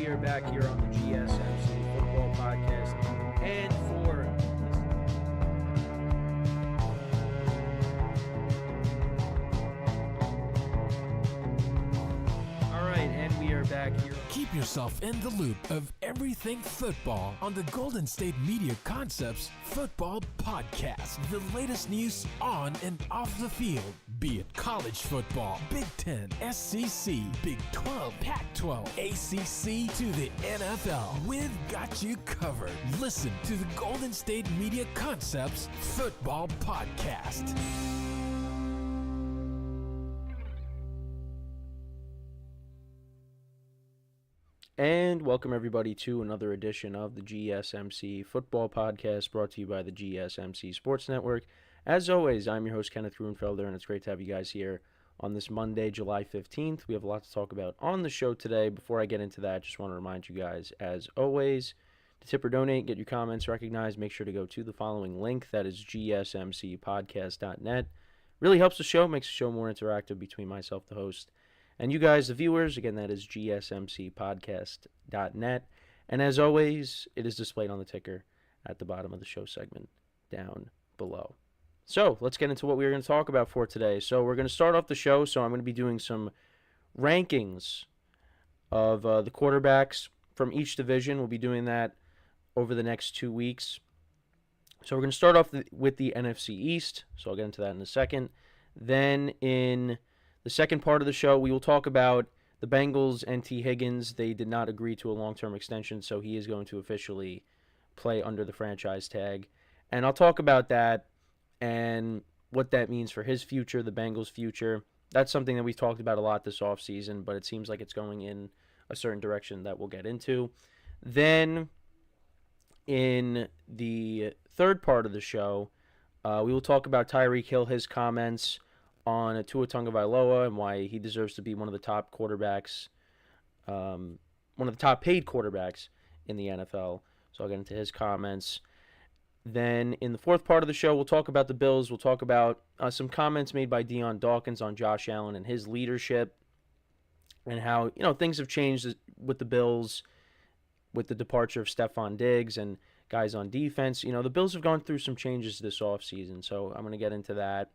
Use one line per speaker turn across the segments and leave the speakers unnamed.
we are back here on the GSMC Football Podcast. And for back here.
Keep yourself in the loop of everything football on the Golden State Media Concepts Football Podcast. The latest news on and off the field, be it college football, Big Ten, SEC, Big 12, Pac-12, ACC to the NFL. We've got you covered. Listen to the Golden State Media Concepts Football Podcast.
And welcome everybody to another edition of the GSMC Football Podcast, brought to you by the GSMC Sports Network. As always, I'm your host, Kenneth, and it's great to have you guys here on this Monday, July 15th. We have a lot to talk about on the show today. Before I get into that, just want to remind you guys, as always, to tip or donate, get your comments recognized, make sure to go to the following link. That is gsmcpodcast.net. Really helps the show, makes the show more interactive between myself, the host, and you guys, the viewers. Again, that is gsmcpodcast.net. And as always, it is displayed on the ticker at the bottom of the show segment down below. So let's get into what we're going to talk about for today. So we're going to start off the show. So I'm going to be doing some rankings of the quarterbacks from each division. We'll be doing that over the next 2 weeks. So we're going to start off with the NFC East. So I'll get into that in a second. Then in the second part of the show, we will talk about the Bengals and T. Higgins. They did not agree to a long-term extension, so he is going to officially play under the franchise tag. And I'll talk about that and what that means for his future, the Bengals' future. That's something that we've talked about a lot this offseason, but it seems like it's going in a certain direction that we'll get into. Then in the third part of the show, we will talk about Tyreek Hill, his comments on Tua Tagovailoa and why he deserves to be one of the top quarterbacks, one of the top paid quarterbacks in the NFL. So I'll get into his comments. Then in the fourth part of the show, we'll talk about the Bills. We'll talk about some comments made by Dion Dawkins on Josh Allen and his leadership and how, things have changed with the Bills with the departure of Stephon Diggs and guys on defense. The Bills have gone through some changes this offseason, so I'm going to get into that.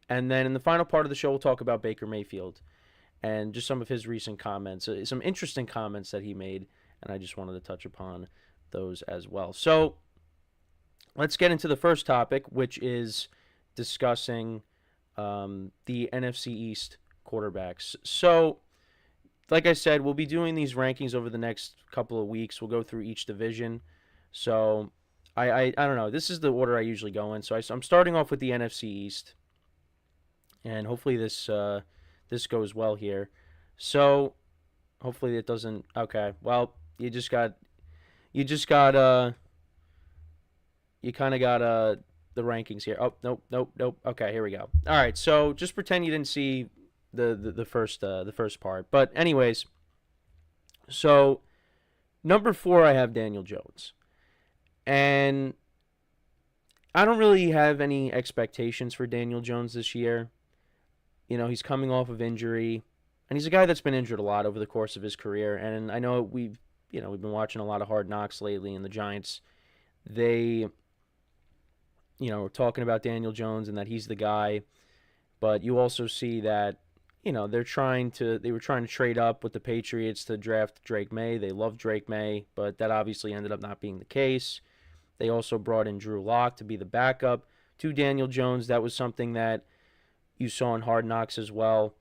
And then in the final part of the show, we'll talk about Baker Mayfield and just some of his recent comments, some interesting comments that he made, and I just wanted to touch upon those as well. So let's get into the first topic, which is discussing the NFC East quarterbacks. So, like I said, we'll be doing these rankings over the next couple of weeks. We'll go through each division. So I don't know. This is the order I usually go in. So I'm starting off with the NFC East. And hopefully this goes well here. So hopefully it doesn't. Okay. Well, you kind of got the rankings here. Oh, nope. Okay, here we go. All right. So just pretend you didn't see the first part. But anyways, so number 4 I have Daniel Jones, and I don't really have any expectations for Daniel Jones this year. He's coming off of injury, and he's a guy that's been injured a lot over the course of his career. And I know we've been watching a lot of Hard Knocks lately, and the Giants, they, are talking about Daniel Jones and that he's the guy. But you also see that, they were trying to trade up with the Patriots to draft Drake May. They love Drake May, but that obviously ended up not being the case. They also brought in Drew Lock to be the backup to Daniel Jones. That was something that you saw in Hard Knocks as well.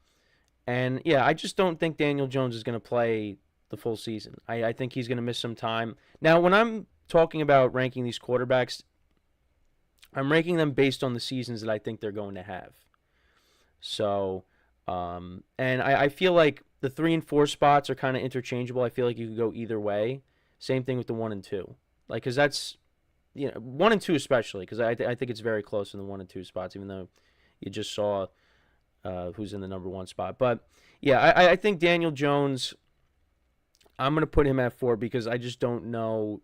And, yeah, I just don't think Daniel Jones is going to play the full season. I think he's going to miss some time. Now, when I'm talking about ranking these quarterbacks, I'm ranking them based on the seasons that I think they're going to have. So, and I feel like the 3 and 4 spots are kind of interchangeable. I feel like you could go either way. Same thing with the 1 and 2. Because that's, 1 and 2 especially, because I think it's very close in the 1 and 2 spots, even though you just saw who's in the number 1 spot. But, yeah, I think Daniel Jones, I'm going to put him at 4 because I just don't know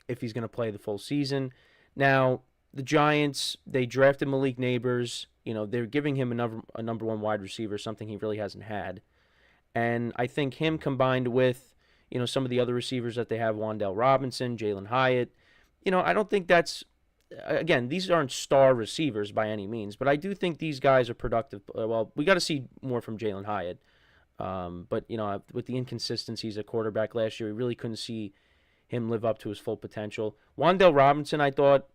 if he's going to play the full season. Now, the Giants, they drafted Malik Neighbors. They're giving him a number 1 wide receiver, something he really hasn't had. And I think him combined with, some of the other receivers that they have, Wan'Dale Robinson, Jalen Hyatt. I don't think that's, again, these aren't star receivers by any means, but I do think these guys are productive. Well, we got to see more from Jalen Hyatt. But, with the inconsistencies at quarterback last year, we really couldn't see him live up to his full potential. Wan'Dale Robinson, I thought,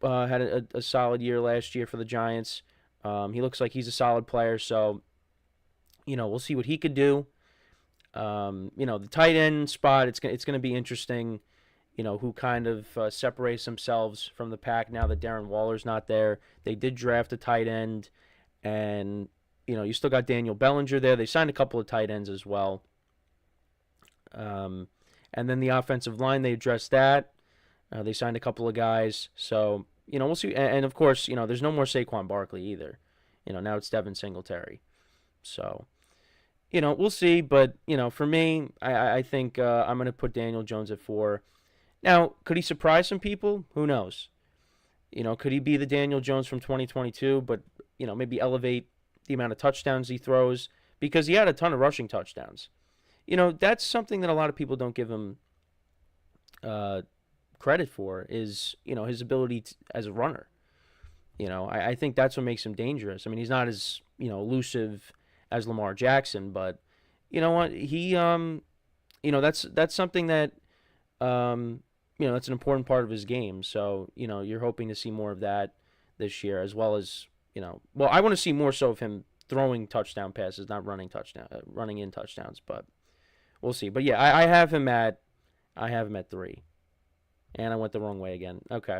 had a solid year last year for the Giants. He looks like he's a solid player, so, we'll see what he could do. The tight end spot, it's going to be interesting, who kind of separates themselves from the pack now that Darren Waller's not there. They did draft a tight end, and, you still got Daniel Bellinger there. They signed a couple of tight ends as well. And then the offensive line, they addressed that. They signed a couple of guys. So, we'll see. And of course, there's no more Saquon Barkley either. Now it's Devin Singletary. So, we'll see. But, for me, I think I'm going to put Daniel Jones at 4. Now, could he surprise some people? Who knows? Could he be the Daniel Jones from 2022, but, maybe elevate the amount of touchdowns he throws? Because he had a ton of rushing touchdowns. That's something that a lot of people don't give him credit for is, his ability as a runner. I think that's what makes him dangerous. I mean, he's not as, elusive as Lamar Jackson, but you know what? He, that's something that, that's an important part of his game. So, you're hoping to see more of that this year, as well as, well, I want to see more so of him throwing touchdown passes, not running in touchdowns, but we'll see. But yeah, I have him at 3. And I went the wrong way again. Okay.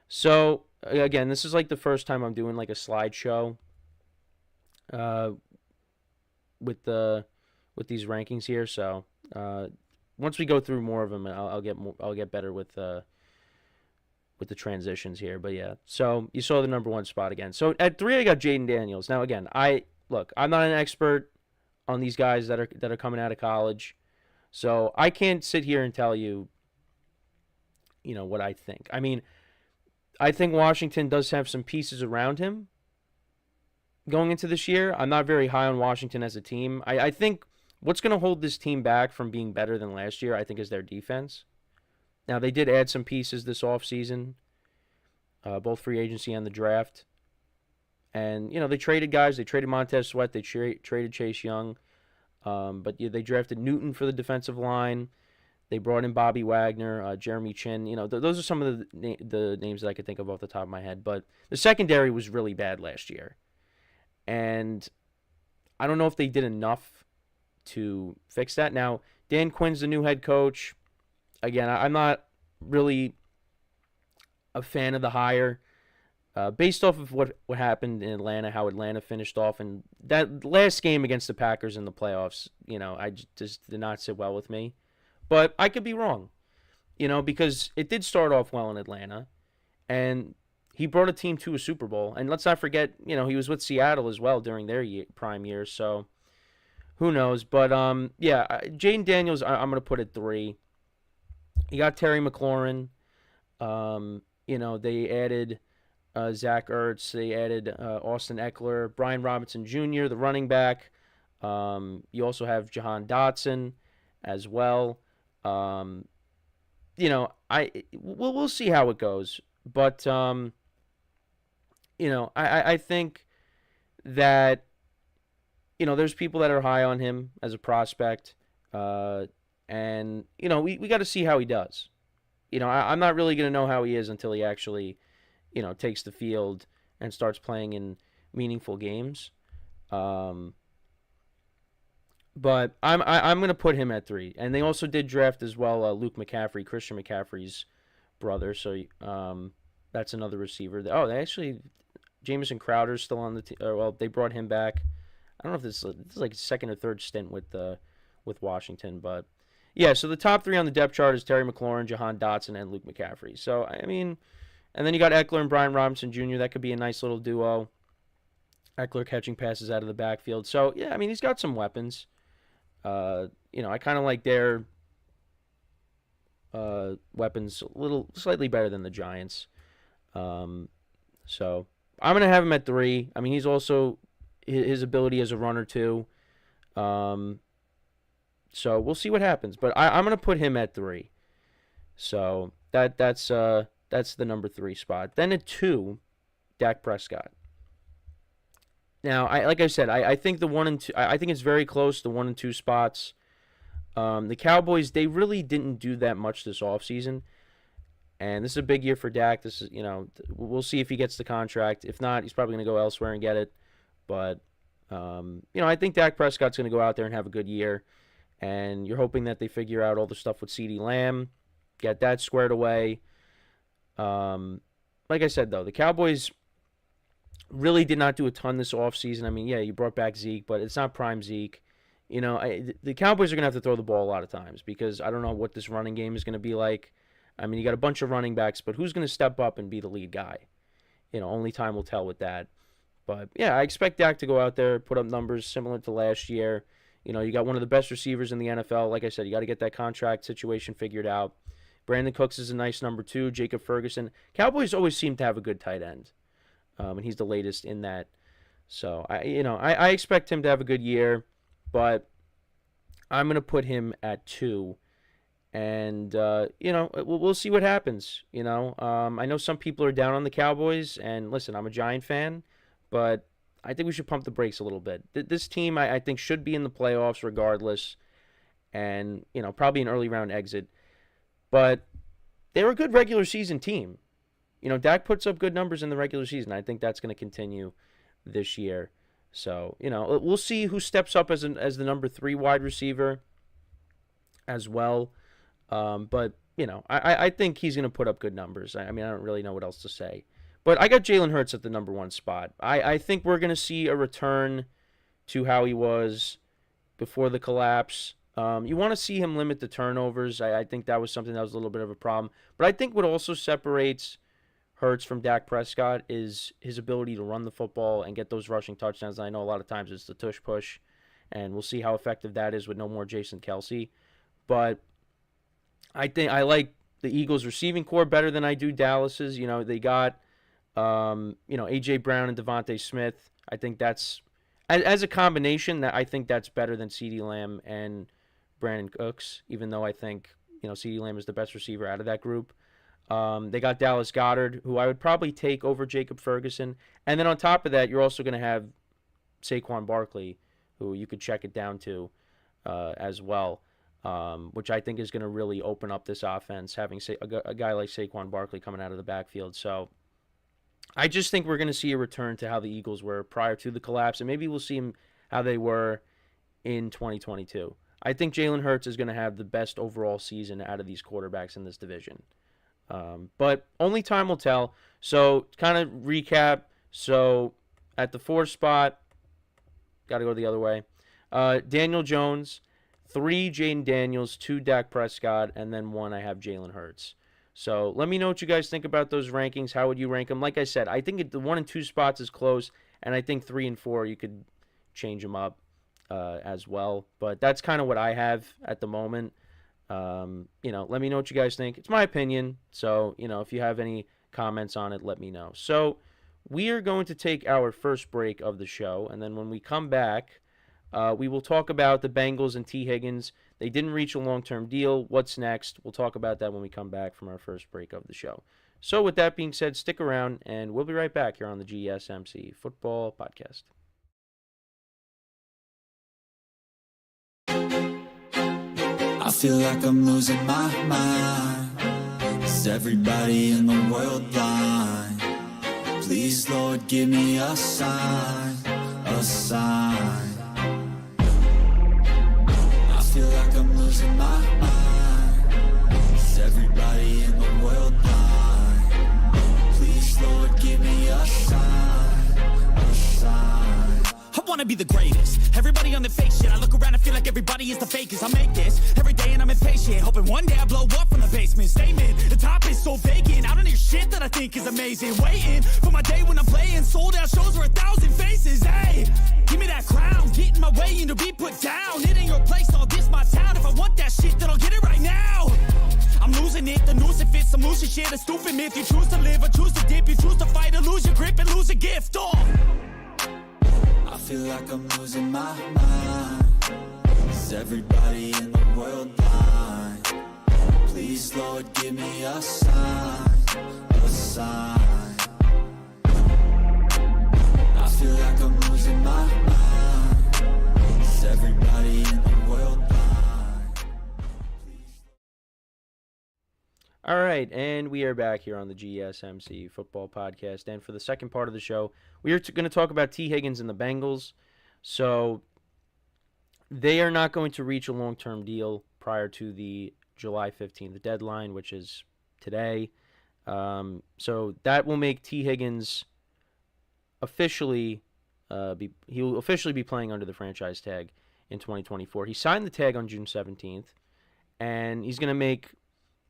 So, again, this is like the first time I'm doing like a slideshow with these rankings here. So, once we go through more of them, I'll get better with the transitions here. But yeah, so you saw the number 1 spot again. So at 3, I got Jayden Daniels. Now again, I'm not an expert on these guys that are coming out of college, so I can't sit here and tell you, what I think. I mean, I think Washington does have some pieces around him going into this year. I'm not very high on Washington as a team. I think what's going to hold this team back from being better than last year, I think, is their defense. Now, they did add some pieces this offseason, both free agency and the draft. And, they traded guys. They traded Montez Sweat. They traded Chase Young. But they drafted Newton for the defensive line. They brought in Bobby Wagner, Jeremy Chin. Those are some of the names that I could think of off the top of my head. But the secondary was really bad last year. And I don't know if they did enough to fix that. Now, Dan Quinn's the new head coach. Again, I'm not really a fan of the hire. Based off of what happened in Atlanta, how Atlanta finished off, and that last game against the Packers in the playoffs, I just did not sit well with me. But I could be wrong, because it did start off well in Atlanta, and he brought a team to a Super Bowl. And let's not forget, he was with Seattle as well during their prime years, so who knows. But, yeah, Jayden Daniels, I'm going to put at 3. You got Terry McLaurin. They added Zach Ertz. They added Austin Eckler, Brian Robinson Jr., the running back. You also have Jahan Dotson as well. We'll see how it goes. But, I think that, there's people that are high on him as a prospect. And, we got to see how he does. I'm not really going to know how he is until he actually, takes the field and starts playing in meaningful games. But I'm going to put him at 3. And they also did draft as well Luke McCaffrey, Christian McCaffrey's brother. So that's another receiver. Oh, they actually, Jamison Crowder's still on the team. Well, they brought him back. I don't know if this is like his second or third stint with Washington, but yeah. So the top 3 on the depth chart is Terry McLaurin, Jahan Dotson, and Luke McCaffrey. So I mean, and then you got Eckler and Brian Robinson Jr. That could be a nice little duo. Eckler catching passes out of the backfield. So yeah, I mean, he's got some weapons. I kind of like their weapons slightly better than the Giants. So I'm gonna have him at 3. I mean, he's also his ability as a runner too. So we'll see what happens. But I'm going to put him at 3. So that's the number 3 spot. Then at 2, Dak Prescott. Now, like I said, I think the 1 and 2. I think it's very close. The 1 and 2 spots. The Cowboys, they really didn't do that much this offseason. And this is a big year for Dak. This is, we'll see if he gets the contract. If not, he's probably going to go elsewhere and get it. But, I think Dak Prescott's going to go out there and have a good year. And you're hoping that they figure out all the stuff with CeeDee Lamb, get that squared away. Like I said, though, the Cowboys really did not do a ton this offseason. I mean, yeah, you brought back Zeke, but it's not prime Zeke. The Cowboys are going to have to throw the ball a lot of times because I don't know what this running game is going to be like. I mean, you got a bunch of running backs, but who's going to step up and be the lead guy? Only time will tell with that. But, yeah, I expect Dak to go out there, put up numbers similar to last year. You got one of the best receivers in the NFL. Like I said, you got to get that contract situation figured out. Brandon Cooks is a nice number 2. Jacob Ferguson. Cowboys always seem to have a good tight end, and he's the latest in that. So, I expect him to have a good year, but I'm going to put him at 2. And, we'll see what happens. I know some people are down on the Cowboys, and listen, I'm a Giant fan, but I think we should pump the brakes a little bit. This team, I think, should be in the playoffs regardless, and, probably an early round exit. But they're a good regular season team. Dak puts up good numbers in the regular season. I think that's going to continue this year. So, we'll see who steps up as the number 3 wide receiver as well. But, I think he's going to put up good numbers. I mean, I don't really know what else to say. But I got Jalen Hurts at the number 1 spot. I think we're going to see a return to how he was before the collapse. You want to see him limit the turnovers. I think that was something that was a little bit of a problem. But I think what also separates Hurts from Dak Prescott is his ability to run the football and get those rushing touchdowns. I know a lot of times it's the tush-push, and we'll see how effective that is with no more Jason Kelce. But I think I like the Eagles' receiving core better than I do Dallas's. They got, A.J. Brown and Devontae Smith. I think that's, as a combination, that I think that's better than CeeDee Lamb and Brandon Cooks, even though I think, CeeDee Lamb is the best receiver out of that group. They got Dallas Goedert, who I would probably take over Jacob Ferguson. And then on top of that, you're also going to have Saquon Barkley, who you could check it down to as well. Which I think is going to really open up this offense, having a guy like Saquon Barkley coming out of the backfield. So I just think we're going to see a return to how the Eagles were prior to the collapse, and maybe we'll see them how they were in 2022. I think Jalen Hurts is going to have the best overall season out of these quarterbacks in this division. But only time will tell. So kind of recap. So at the 4 spot, got to go the other way. Daniel Jones. 3, Jayden Daniels, 2, Dak Prescott, and then 1, I have Jalen Hurts. So let me know what you guys think about those rankings. How would you rank them? Like I said, I think the 1 and 2 spots is close, and I think 3 and 4 you could change them up as well. But that's kind of what I have at the moment. Let me know what you guys think. It's my opinion, so if you have any comments on it, let me know. So we are going to take our first break of the show, and then when we come back, we will talk about the Bengals and T. Higgins. They didn't reach a long-term deal. What's next? We'll talk about that when we come back from our first break of the show. So with that being said, stick around, and we'll be right back here on the GSMC Football Podcast.
I feel like I'm losing my mind. Is everybody in the world blind? Please, Lord, give me a sign, a sign. Feel like I'm losing my mind. Is everybody in the world blind? Please, Lord, give me a sign, a sign.
I wanna be the greatest. Everybody on the fake shit. I look around and feel like everybody is the fakest. I make this every day and I'm impatient, hoping one day I blow up from the basement. Statement, the top is so vacant. I don't hear shit that I think is amazing. Waiting for my day when I'm playing sold out shows for 1,000 faces. Hey, give me that crown, get in my way and to be put down. It ain't your place, all this my town. If I want that shit, then I'll get it right now. I'm losing it, the noose it fits, I'm losing shit. A stupid myth, you choose to live or choose to dip. You choose to fight or lose your grip and lose a gift.
I feel like I'm losing my mind. Is Is everybody in the world blind? Please, Lord, give me a sign, a sign. I feel like I'm losing my mind. Is everybody in the world blind?
All right, and we are back here on the GSMC Football Podcast. And for the second part of the show, we are going to talk about T. Higgins and the Bengals. So they are not going to reach a long-term deal prior to the July 15th deadline, which is today. So that will make T. Higgins officially he'll officially be playing under the franchise tag in 2024. He signed the tag on June 17th, and he's going to make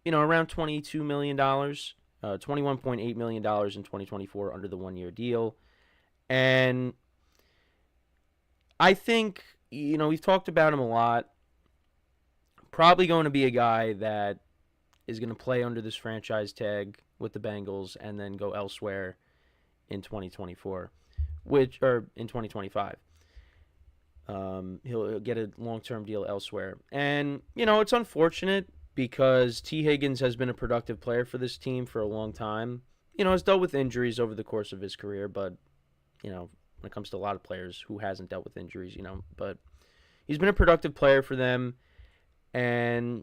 around $22 million, $21.8 million in 2024 under the one-year deal. And I think, we've talked about him a lot. Probably going to be a guy that is going to play under this franchise tag with the Bengals and then go elsewhere in 2024, or in 2025. He'll get a long-term deal elsewhere. And, it's unfortunate because T. Higgins has been a productive player for this team for a long time. Has dealt with injuries over the course of his career, but, when it comes to a lot of players, who hasn't dealt with injuries, but he's been a productive player for them. And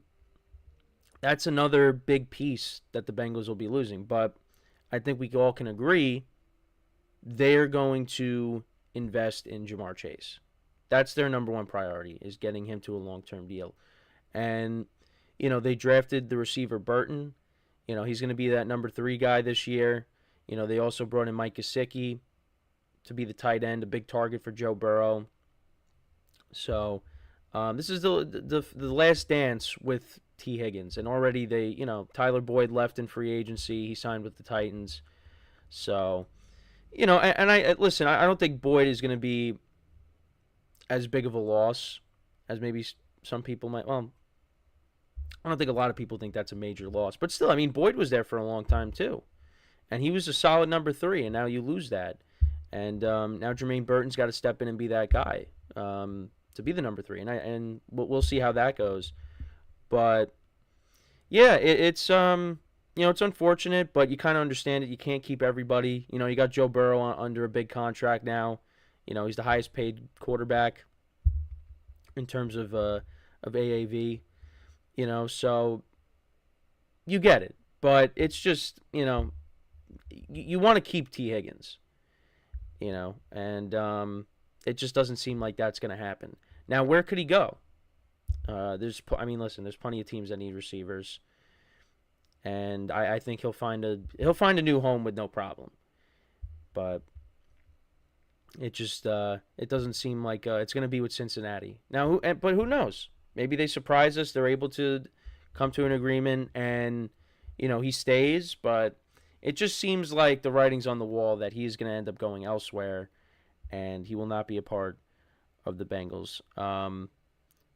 that's another big piece that the Bengals will be losing. But I think we all can agree they're going to invest in Ja'Marr Chase. That's their number one priority, is getting him to a long-term deal. And, they drafted the receiver Burton. He's going to be that number 3 guy this year. They also brought in Mike Gesicki to be the tight end, a big target for Joe Burrow. So this is the last dance with T. Higgins, and already Tyler Boyd left in free agency. He signed with the Titans. So, and I listen, I don't think Boyd is going to be as big of a loss as maybe some people might. Well, I don't think a lot of people think that's a major loss, but still, Boyd was there for a long time too, and he was a solid number 3, and now you lose that, and now Jermaine Burton's got to step in and be that guy. To be the number 3, and we'll see how that goes. But yeah, it's it's unfortunate, but you kind of understand it. You can't keep everybody. You got Joe Burrow under a big contract now. He's the highest paid quarterback in terms of AAV. So you get it, but it's just you want to keep T. Higgins. And it just doesn't seem like that's going to happen. Now, where could he go? There's plenty of teams that need receivers, and I think he'll find a new home with no problem. But it just it doesn't seem like it's going to be with Cincinnati. Now, but who knows? Maybe they surprise us. They're able to come to an agreement, and he stays. But it just seems like the writing's on the wall that he's going to end up going elsewhere, and he will not be a part of the Bengals.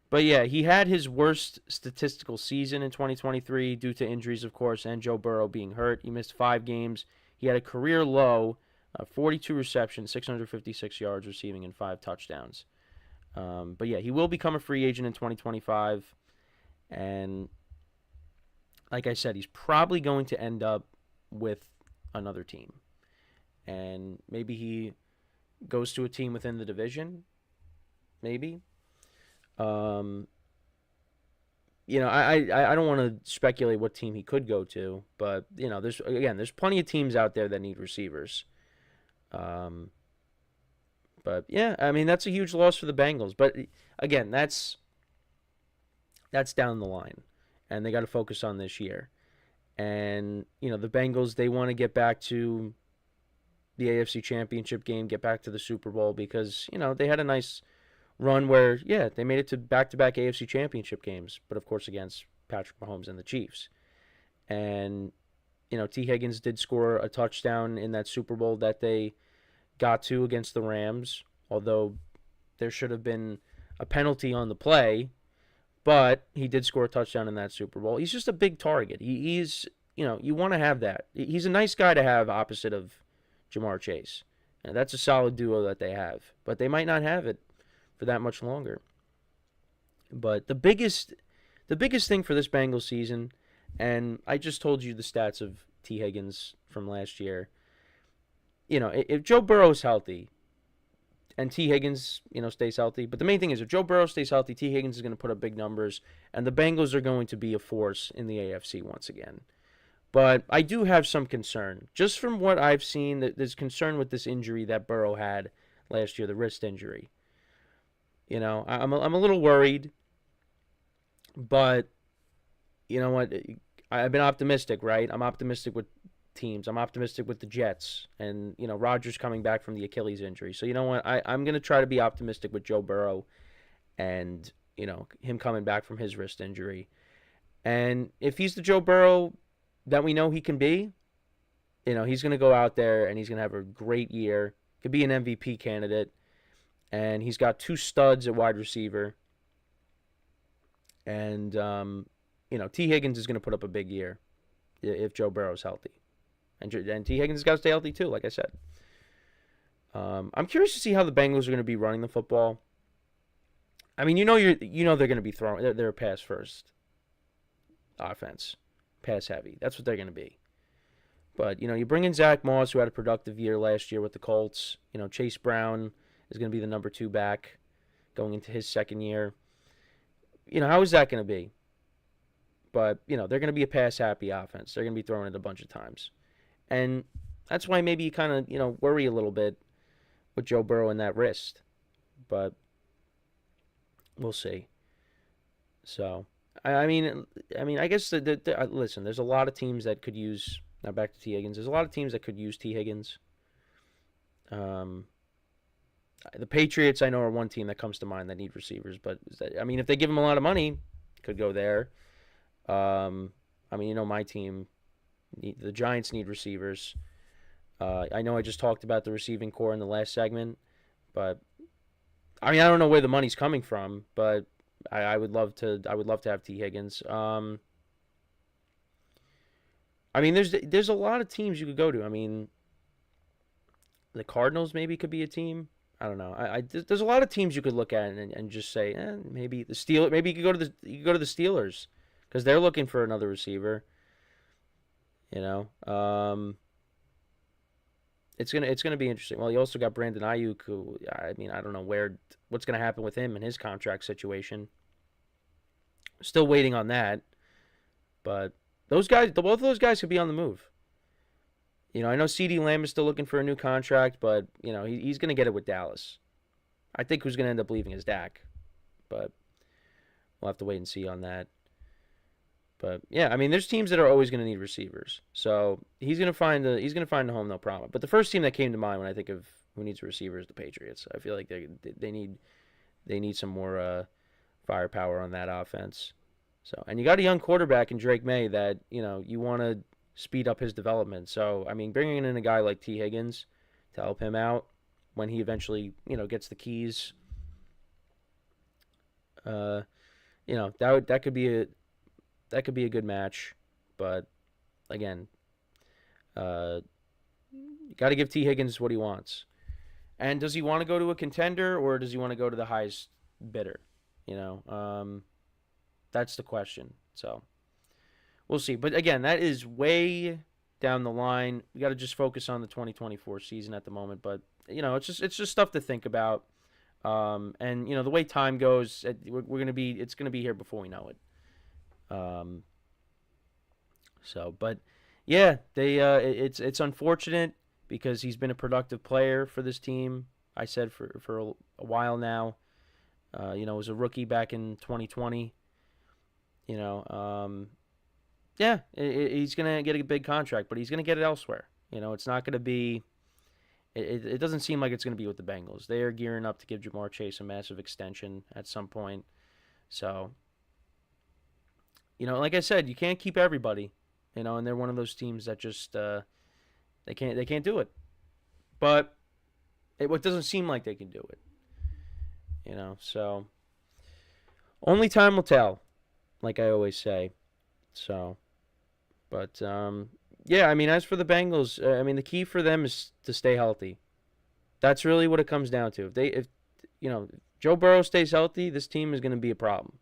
But yeah, he had his worst statistical season in 2023 due to injuries, of course, and Joe Burrow being hurt. He missed 5 games. He had a career low, 42 receptions, 656 yards receiving, and 5 touchdowns. But yeah, he will become a free agent in 2025. And like I said, he's probably going to end up with another team. And maybe he goes to a team within the division, maybe. I don't want to speculate what team he could go to, but there's plenty of teams out there that need receivers. But yeah, that's a huge loss for the Bengals. But again, that's down the line, and they got to focus on this year. And the Bengals, they want to get back to the AFC Championship game, get back to the Super Bowl, because they had a nice run where they made it to back-to-back AFC Championship games, but of course against Patrick Mahomes and the Chiefs. And T. Higgins did score a touchdown in that Super Bowl that they got to against the Rams, although there should have been a penalty on the play, but he did score a touchdown in that Super Bowl. He's just a big target. He's you want to have that. He's a nice guy to have opposite of Ja'Marr Chase. And that's a solid duo that they have, but they might not have it for that much longer. But the biggest thing for this Bengals season, and I just told you the stats of T. Higgins from last year. You know, if Joe Burrow's healthy and T. Higgins, stays healthy, but the main thing is if Joe Burrow stays healthy, T. Higgins is going to put up big numbers, and the Bengals are going to be a force in the AFC once again. But I do have some concern. Just from what I've seen, there's concern with this injury that Burrow had last year, the wrist injury. I'm a little worried, but you know what? I've been optimistic, right? I'm optimistic with teams. I'm optimistic with the Jets, and Rodgers coming back from the Achilles injury. So you know what? I'm going to try to be optimistic with Joe Burrow, and him coming back from his wrist injury. And if he's the Joe Burrow that we know he can be, he's going to go out there and he's going to have a great year. Could be an MVP candidate. And he's got 2 studs at wide receiver. And, T. Higgins is going to put up a big year if Joe Burrow's healthy. And T. Higgins has got to stay healthy too, like I said. I'm curious to see how the Bengals are going to be running the football. I mean, they're going to be throwing. They're a pass first offense. Pass heavy. That's what they're going to be. But, you bring in Zach Moss, who had a productive year last year with the Colts. Chase Brown is going to be the number 2 back going into his second year. How is that going to be? But, they're going to be a pass-happy offense. They're going to be throwing it a bunch of times. And that's why maybe you kind of, worry a little bit with Joe Burrow and that wrist. But we'll see. So, I mean, I guess, listen, there's a lot of teams that could use, now back to T. Higgins, there's a lot of teams that could use T. Higgins. The Patriots, I know, are one team that comes to mind that need receivers. But, if they give him a lot of money, could go there. My team, the Giants need receivers. I know I just talked about the receiving core in the last segment. But, I don't know where the money's coming from, but I would love to have T. Higgins. There's a lot of teams you could go to. The Cardinals maybe could be a team. I don't know. There's a lot of teams you could look at and just say, maybe the Steelers. Maybe you could go to the Steelers because they're looking for another receiver. It's gonna be interesting. Well, you also got Brandon Ayuk, who I don't know what's gonna happen with him and his contract situation. Still waiting on that, but both of those guys could be on the move. I know CeeDee Lamb is still looking for a new contract, but he's gonna get it with Dallas. I think who's gonna end up leaving is Dak, but we'll have to wait and see on that. But yeah, there's teams that are always going to need receivers, so he's going to find a home, no problem. But the first team that came to mind when I think of who needs a receiver is the Patriots. I feel like they need some more firepower on that offense. So, and you got a young quarterback in Drake May that you want to speed up his development. So bringing in a guy like T. Higgins to help him out when he eventually gets the keys, that could be a. That could be a good match, but again, you got to give T. Higgins what he wants. And does he want to go to a contender or does he want to go to the highest bidder? That's the question. So we'll see. But again, that is way down the line. We got to just focus on the 2024 season at the moment. But it's just stuff to think about. And the way time goes, it's gonna be here before we know it. But yeah, it's unfortunate because he's been a productive player for this team. I said for a while now, was a rookie back in 2020. He's going to get a big contract, but he's going to get it elsewhere. It's not going to be, it doesn't seem like it's going to be with the Bengals. They are gearing up to give Jamar Chase a massive extension at some point. So, like I said, you can't keep everybody, and they're one of those teams that just, they can't do it. But it doesn't seem like they can do it, so only time will tell, like I always say. So, but, as for the Bengals, the key for them is to stay healthy. That's really what it comes down to. If Joe Burrow stays healthy, this team is going to be a problem.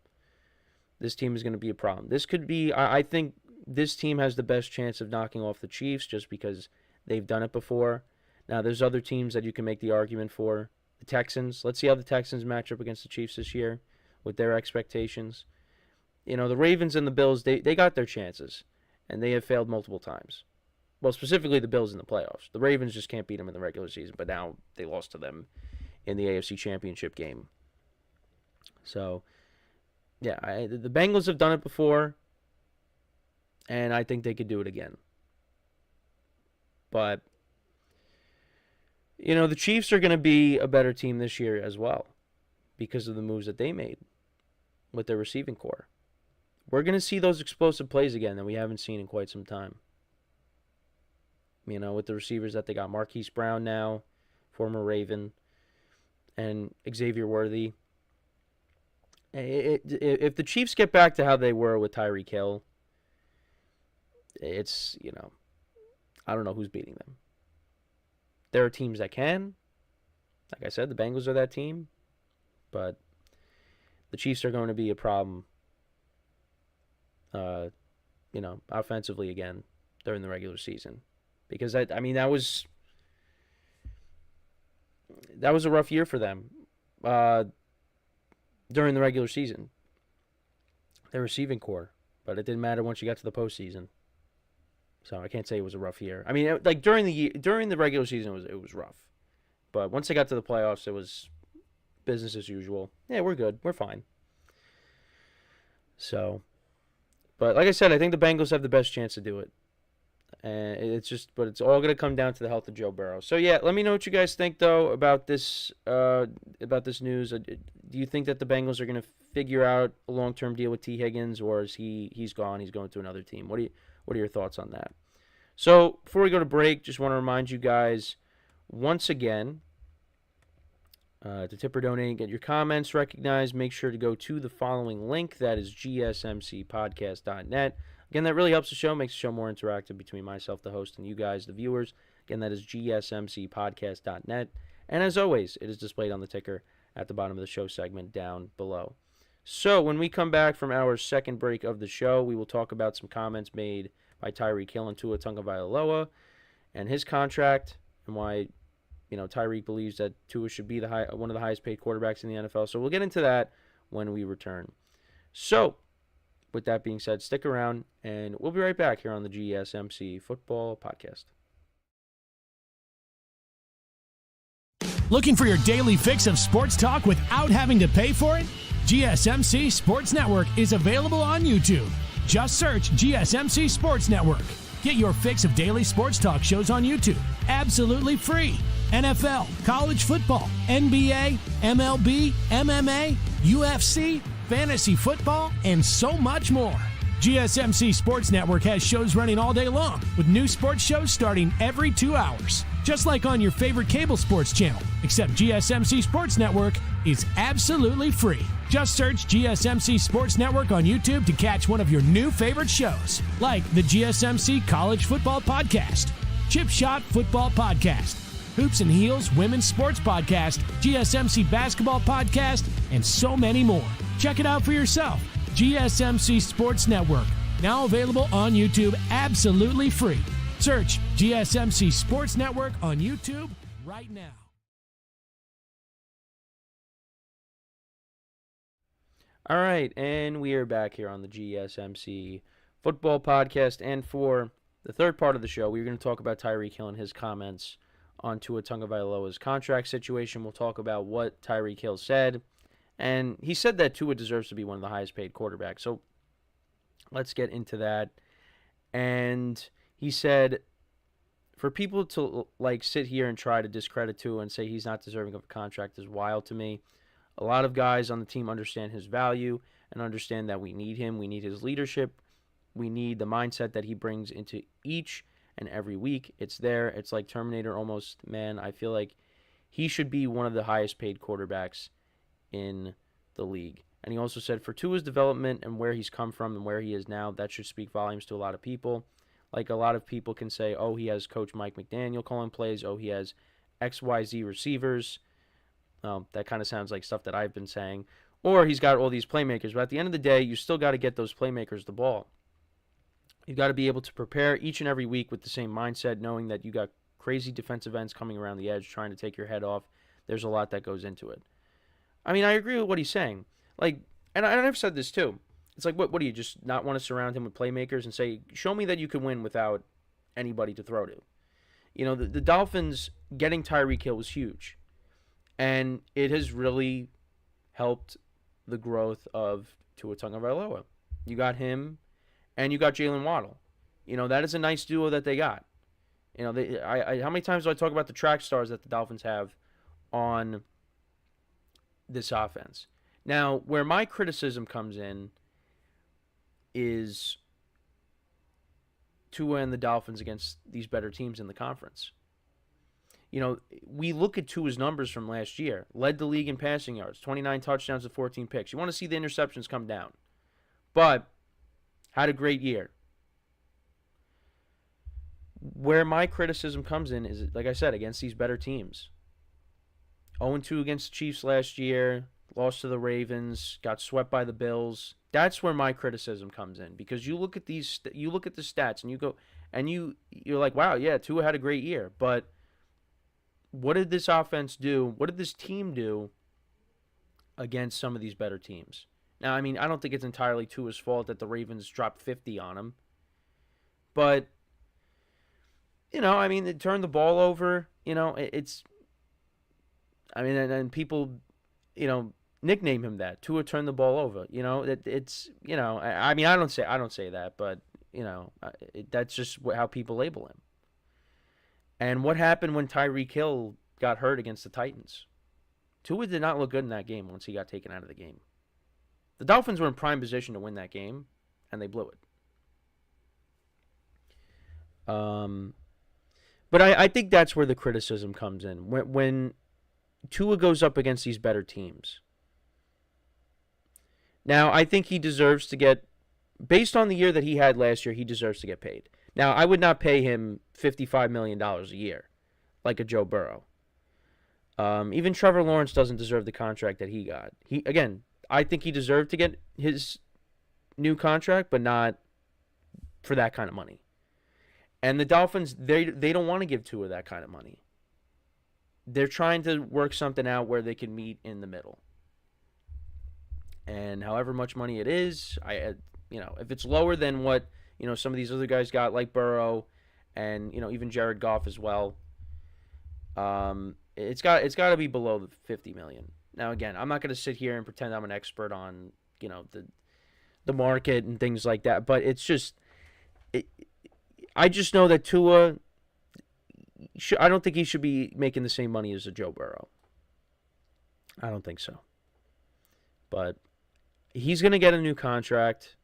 this team is going to be a problem. This could be, I think this team has the best chance of knocking off the Chiefs just because they've done it before. Now, there's other teams that you can make the argument for. The Texans. Let's see how the Texans match up against the Chiefs this year with their expectations. The Ravens and the Bills, they got their chances, and they have failed multiple times. Well, specifically the Bills in the playoffs. The Ravens just can't beat them in the regular season, but now they lost to them in the AFC Championship game. So, yeah, the Bengals have done it before, and I think they could do it again. But, the Chiefs are going to be a better team this year as well because of the moves that they made with their receiving core. We're going to see those explosive plays again that we haven't seen in quite some time. With the receivers that they got. Marquise Brown now, former Raven, and Xavier Worthy. If the Chiefs get back to how they were with Tyreek Hill, it's, I don't know who's beating them. There are teams that can. Like I said, the Bengals are that team. But the Chiefs are going to be a problem, offensively again during the regular season. Because, that was a rough year for them during the regular season. Their receiving core. But it didn't matter once you got to the postseason. So I can't say it was a rough year. During the regular season, it was rough. But once they got to the playoffs, it was business as usual. Yeah, we're good. We're fine. So, but like I said, I think the Bengals have the best chance to do it. And but it's all going to come down to the health of Joe Burrow. So yeah, let me know what you guys think though about this news. Do you think that the Bengals are going to figure out a long-term deal with T. Higgins, or is he's gone? He's going to another team. What are your thoughts on that? So before we go to break, just want to remind you guys once again to tip or donate and get your comments recognized. Make sure to go to the following link. That is GSMCpodcast.net. Again, that really helps the show, makes the show more interactive between myself, the host, and you guys, the viewers. Again, that is GSMCpodcast.net. And as always, it is displayed on the ticker at the bottom of the show segment down below. So when we come back from our second break of the show, we will talk about some comments made by Tyreek Hill and Tua Tagovailoa and his contract and why, Tyreek believes that Tua should be one of the highest paid quarterbacks in the NFL. So we'll get into that when we return. So, with that being said, stick around, and we'll be right back here on the GSMC Football Podcast.
Looking for your daily fix of sports talk without having to pay for it? GSMC Sports Network is available on YouTube. Just search GSMC Sports Network. Get your fix of daily sports talk shows on YouTube, absolutely free. NFL, college football, NBA, MLB, MMA, UFC, fantasy football, and so much more. GSMC Sports Network has shows running all day long, with new sports shows starting every 2 hours. Just like on your favorite cable sports channel, except GSMC Sports Network is absolutely free. Just search GSMC Sports Network on YouTube to catch one of your new favorite shows, like the GSMC College Football Podcast, Chip Shot Football Podcast, Hoops and Heels Women's Sports Podcast, GSMC Basketball Podcast, and so many more. Check it out for yourself. GSMC Sports Network, now available on YouTube absolutely free. Search GSMC Sports Network on YouTube right now.
All right, and we are back here on the GSMC Football Podcast. And for the third part of the show, we're going to talk about Tyreek Hill and his comments on Tua Tagovailoa's contract situation. We'll talk about what Tyreek Hill said. And he said that Tua deserves to be one of the highest paid quarterbacks. So let's get into that. And he said, for people to sit here and try to discredit Tua and say he's not deserving of a contract is wild to me. A lot of guys on the team understand his value and understand that we need him. We need his leadership. We need the mindset that he brings into each and every week. It's there. It's like Terminator almost. Man, I feel like he should be one of the highest paid quarterbacks in the league. And he also said for Tua's development and where he's come from and where he is now, that should speak volumes to a lot of people. Like a lot of people can say, oh, he has Coach Mike McDaniel calling plays. Oh, he has XYZ receivers. That kind of sounds like stuff that I've been saying. or he's got all these playmakers. But at the end of the day, you still got to get those playmakers the ball. You've got to be able to prepare each and every week with the same mindset, knowing that you got crazy defensive ends coming around the edge trying to take your head off. There's a lot that goes into it. I mean, I agree with what he's saying. Like, and I've said this too. It's like, what do you just not want to surround him with playmakers and say, show me that you can win without anybody to throw to? You know, the Dolphins getting Tyreek Hill was huge. And it has really helped the growth of Tua Tagovailoa. You got him, and you got Jalen Waddle. You know, that is a nice duo that they got. You know, how many times do I talk about the track stars that the Dolphins have on this offense? Now, where my criticism comes in is Tua and the Dolphins against these better teams in the conference. You know, we look at Tua's numbers from last year. Led the league in passing yards, 29 touchdowns to 14 picks. You want to see the interceptions come down. But had a great year. Where my criticism comes in is, like I said, against these better teams. 0-2 against the Chiefs last year, lost to the Ravens, got swept by the Bills. That's where my criticism comes in, because you look at the stats and you go and you're like, wow, yeah, Tua had a great year, but what did this offense do? What did this team do against some of these better teams? Now, I mean, I don't think it's entirely Tua's fault that the Ravens dropped 50 on him, but you know, I mean, they turned the ball over. You know, and people, you know, nickname him that. Tua turned the ball over. You know, it's, you know, I mean, I don't say that, but you know, that's just how people label him. And what happened when Tyreek Hill got hurt against the Titans? Tua did not look good in that game once he got taken out of the game. The Dolphins were in prime position to win that game, and they blew it. But I think that's where the criticism comes in. When Tua goes up against these better teams. Now, I think he deserves to get, based on the year that he had last year, he deserves to get paid. Now, I would not pay him $55 million a year, like a Joe Burrow. Even Trevor Lawrence doesn't deserve the contract that he got. I think he deserved to get his new contract, but not for that kind of money. And the Dolphins, they don't want to give Tua that kind of money. They're trying to work something out where they can meet in the middle. And however much money it is, if it's lower than what, you know, some of these other guys got, like Burrow, and, you know, even Jared Goff as well, it's got to be below the $50 million. Now, again, I'm not going to sit here and pretend I'm an expert on, you know, the market and things like that, but it's just, I just know that Tua, I don't think he should be making the same money as a Joe Burrow. I don't think so. But he's going to get a new contract.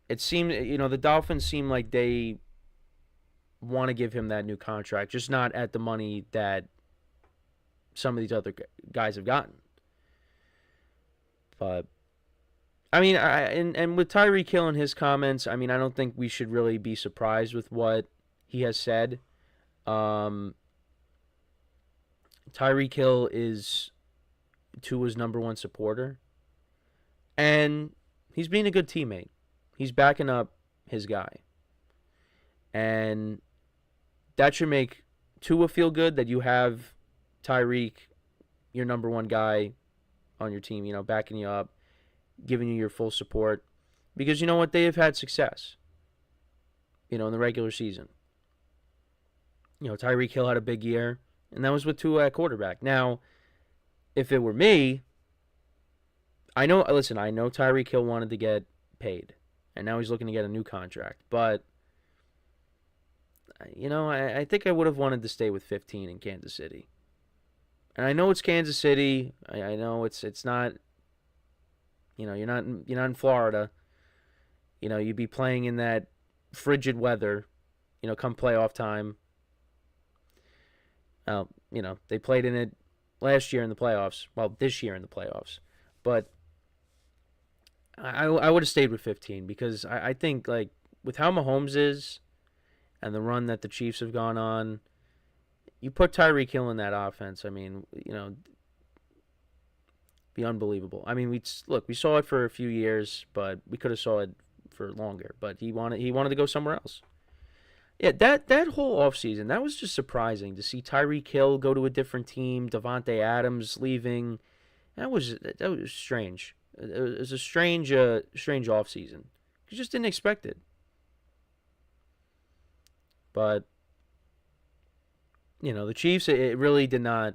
It seemed, you know, the Dolphins seem like they want to give him that new contract, just not at the money that some of these other guys have gotten. But, I mean, and with Tyreek Hill and his comments, I mean, I don't think we should really be surprised with what he has said. Tyreek Hill is Tua's number one supporter, and he's being a good teammate. He's backing up his guy, and that should make Tua feel good that you have Tyreek, your number one guy on your team, you know, backing you up, giving you your full support, because you know what, they have had success, you know, in the regular season. You know, Tyreek Hill had a big year, and that was with Tua at quarterback. Now, if it were me, I know Tyreek Hill wanted to get paid, and now he's looking to get a new contract. But, you know, I think I would have wanted to stay with 15 in Kansas City. And I know it's Kansas City. I know it's not, you know, you're not in Florida. You know, you'd be playing in that frigid weather, you know, come playoff time. You know, they played in it last year in the playoffs. Well, this year in the playoffs. But I would have stayed with 15 because I think, like, with how Mahomes is and the run that the Chiefs have gone on, you put Tyreek Hill in that offense. I mean, you know, Be unbelievable. I mean, we saw it for a few years, but we could have saw it for longer. But he wanted to go somewhere else. Yeah, that whole offseason, that was just surprising to see Tyreek Hill go to a different team, Devontae Adams leaving. That was strange. It was a strange offseason. You just didn't expect it. But the Chiefs, it really did not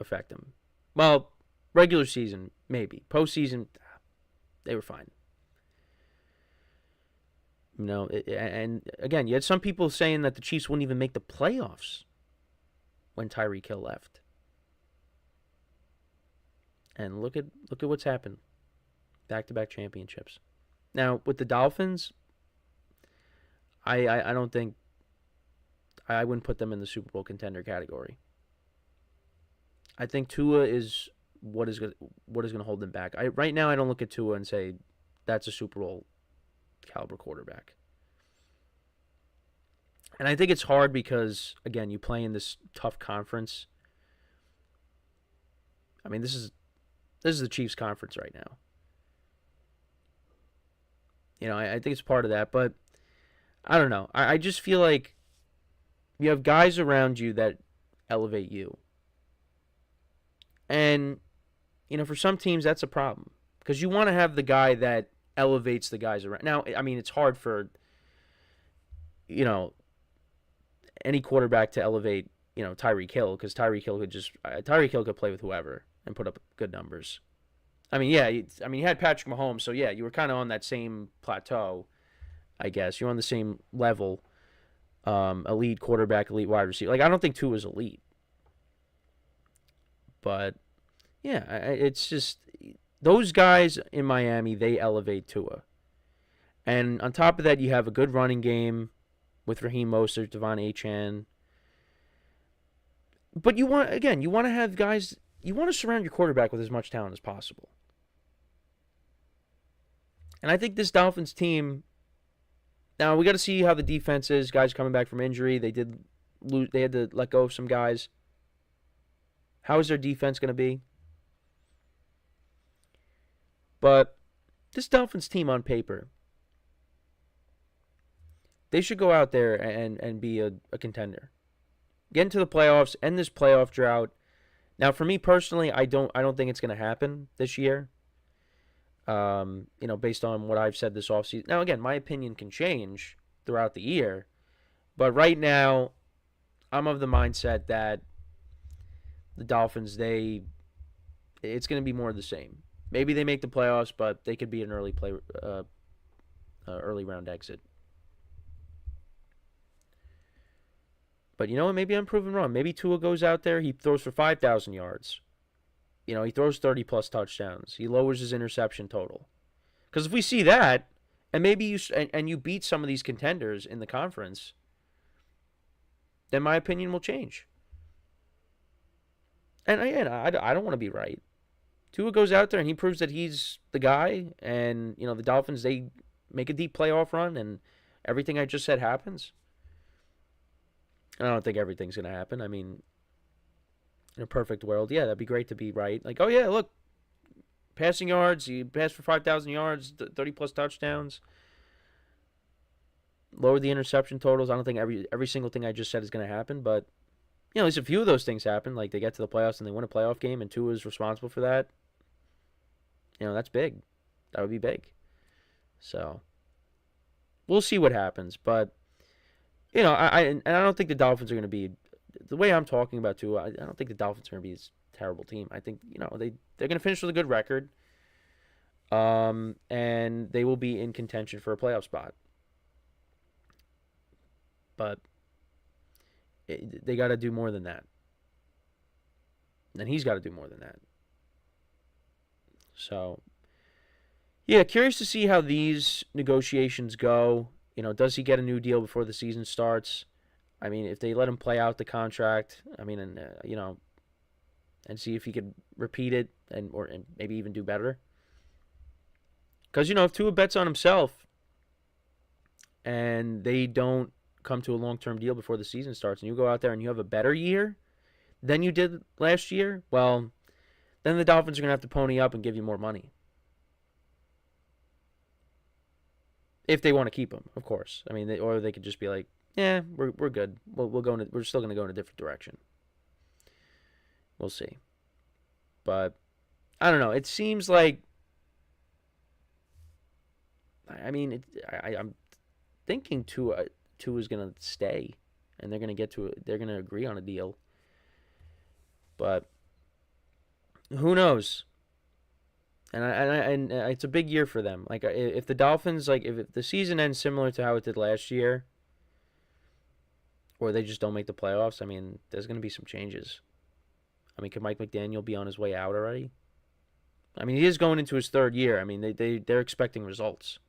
affect them. Well, regular season, maybe. Postseason, they were fine. And again, you had some people saying that the Chiefs wouldn't even make the playoffs when Tyreek Hill left. And look at what's happened. Back-to-back championships. Now, with the Dolphins, I don't think I wouldn't put them in the Super Bowl contender category. I think Tua is what is going to hold them back. Right now, I don't look at Tua and say that's a Super Bowl caliber quarterback. And I think it's hard because, again, you play in this tough conference. I mean, this is the Chiefs' conference right now. I think it's part of that, but I don't know. I just feel like you have guys around you that elevate you. And, for some teams, that's a problem. Because you want to have the guy that elevates the guys around. Now, I mean, it's hard for, any quarterback to elevate, Tyreek Hill. Because Tyreek Hill could play with whoever and put up good numbers. I mean, yeah, he had Patrick Mahomes. So, yeah, you were kind of on that same plateau, I guess. You're on the same level. Elite quarterback, elite wide receiver. Like, I don't think Tua is elite. But, yeah, it's just those guys in Miami, they elevate Tua. And on top of that, you have a good running game with Raheem Mostert, Devon Achane. But you want to have guys, you want to surround your quarterback with as much talent as possible. And I think this Dolphins team, now we got to see how the defense is. Guys coming back from injury, they had to let go of some guys. How is their defense going to be? But this Dolphins team on paper, they should go out there and be a contender. Get into the playoffs, end this playoff drought. Now, for me personally, I don't think it's going to happen this year. Based on what I've said this offseason. Now, again, my opinion can change throughout the year. But right now, I'm of the mindset that the Dolphins, it's going to be more of the same. Maybe they make the playoffs, but they could be an early round exit. But you know what? Maybe I'm proven wrong. Maybe Tua goes out there, he throws for 5,000 yards. He throws 30-plus touchdowns. He lowers his interception total. Because if we see that, and maybe you beat some of these contenders in the conference, then my opinion will change. And again, I don't want to be right. Tua goes out there and he proves that he's the guy, and the Dolphins, they make a deep playoff run, and everything I just said happens. And I don't think everything's going to happen. I mean, in a perfect world, yeah, that'd be great to be right. Like, oh yeah, look, passing yards, you passed for 5,000 yards, 30-plus touchdowns. Lower the interception totals. I don't think every single thing I just said is going to happen, but at least a few of those things happen. Like, they get to the playoffs and they win a playoff game, and Tua is responsible for that. That's big. That would be big. So, we'll see what happens. But, I don't think the Dolphins are going to be, the way I'm talking about Tua, I don't think the Dolphins are going to be this terrible team. I think, they're going to finish with a good record. And they will be in contention for a playoff spot. But they got to do more than that. And he's got to do more than that. So, yeah, curious to see how these negotiations go. Does he get a new deal before the season starts? I mean, if they let him play out the contract, and see if he could repeat it and maybe even do better. Because, if Tua bets on himself and they don't come to a long-term deal before the season starts, and you go out there and you have a better year than you did last year, well, then the Dolphins are going to have to pony up and give you more money. If they want to keep him, of course. I mean, or they could just be like, yeah, we're good. We're still going to go in a different direction. We'll see. But I don't know. It seems like, I mean, I'm thinking Tua is going to stay, and they're going to agree on a deal. But who knows? And it's a big year for them. Like, if the Dolphins, like, if the season ends similar to how it did last year, or they just don't make the playoffs, I mean, there's going to be some changes. I mean, could Mike McDaniel be on his way out already? I mean, he is going into his third year. I mean, they're expecting results.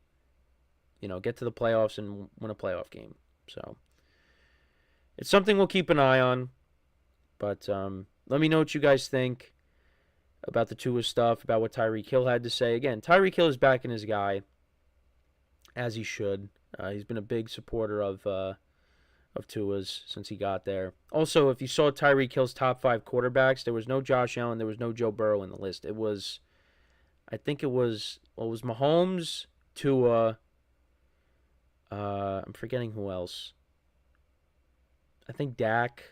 Get to the playoffs and win a playoff game. So it's something we'll keep an eye on. But let me know what you guys think about the Tua stuff, about what Tyreek Hill had to say. Again, Tyreek Hill is backing his guy, as he should. He's been a big supporter of Tua's since he got there. Also, if you saw Tyreek Hill's top 5 quarterbacks, there was no Josh Allen, there was no Joe Burrow in the list. It was Mahomes, Tua, I'm forgetting who else. I think Dak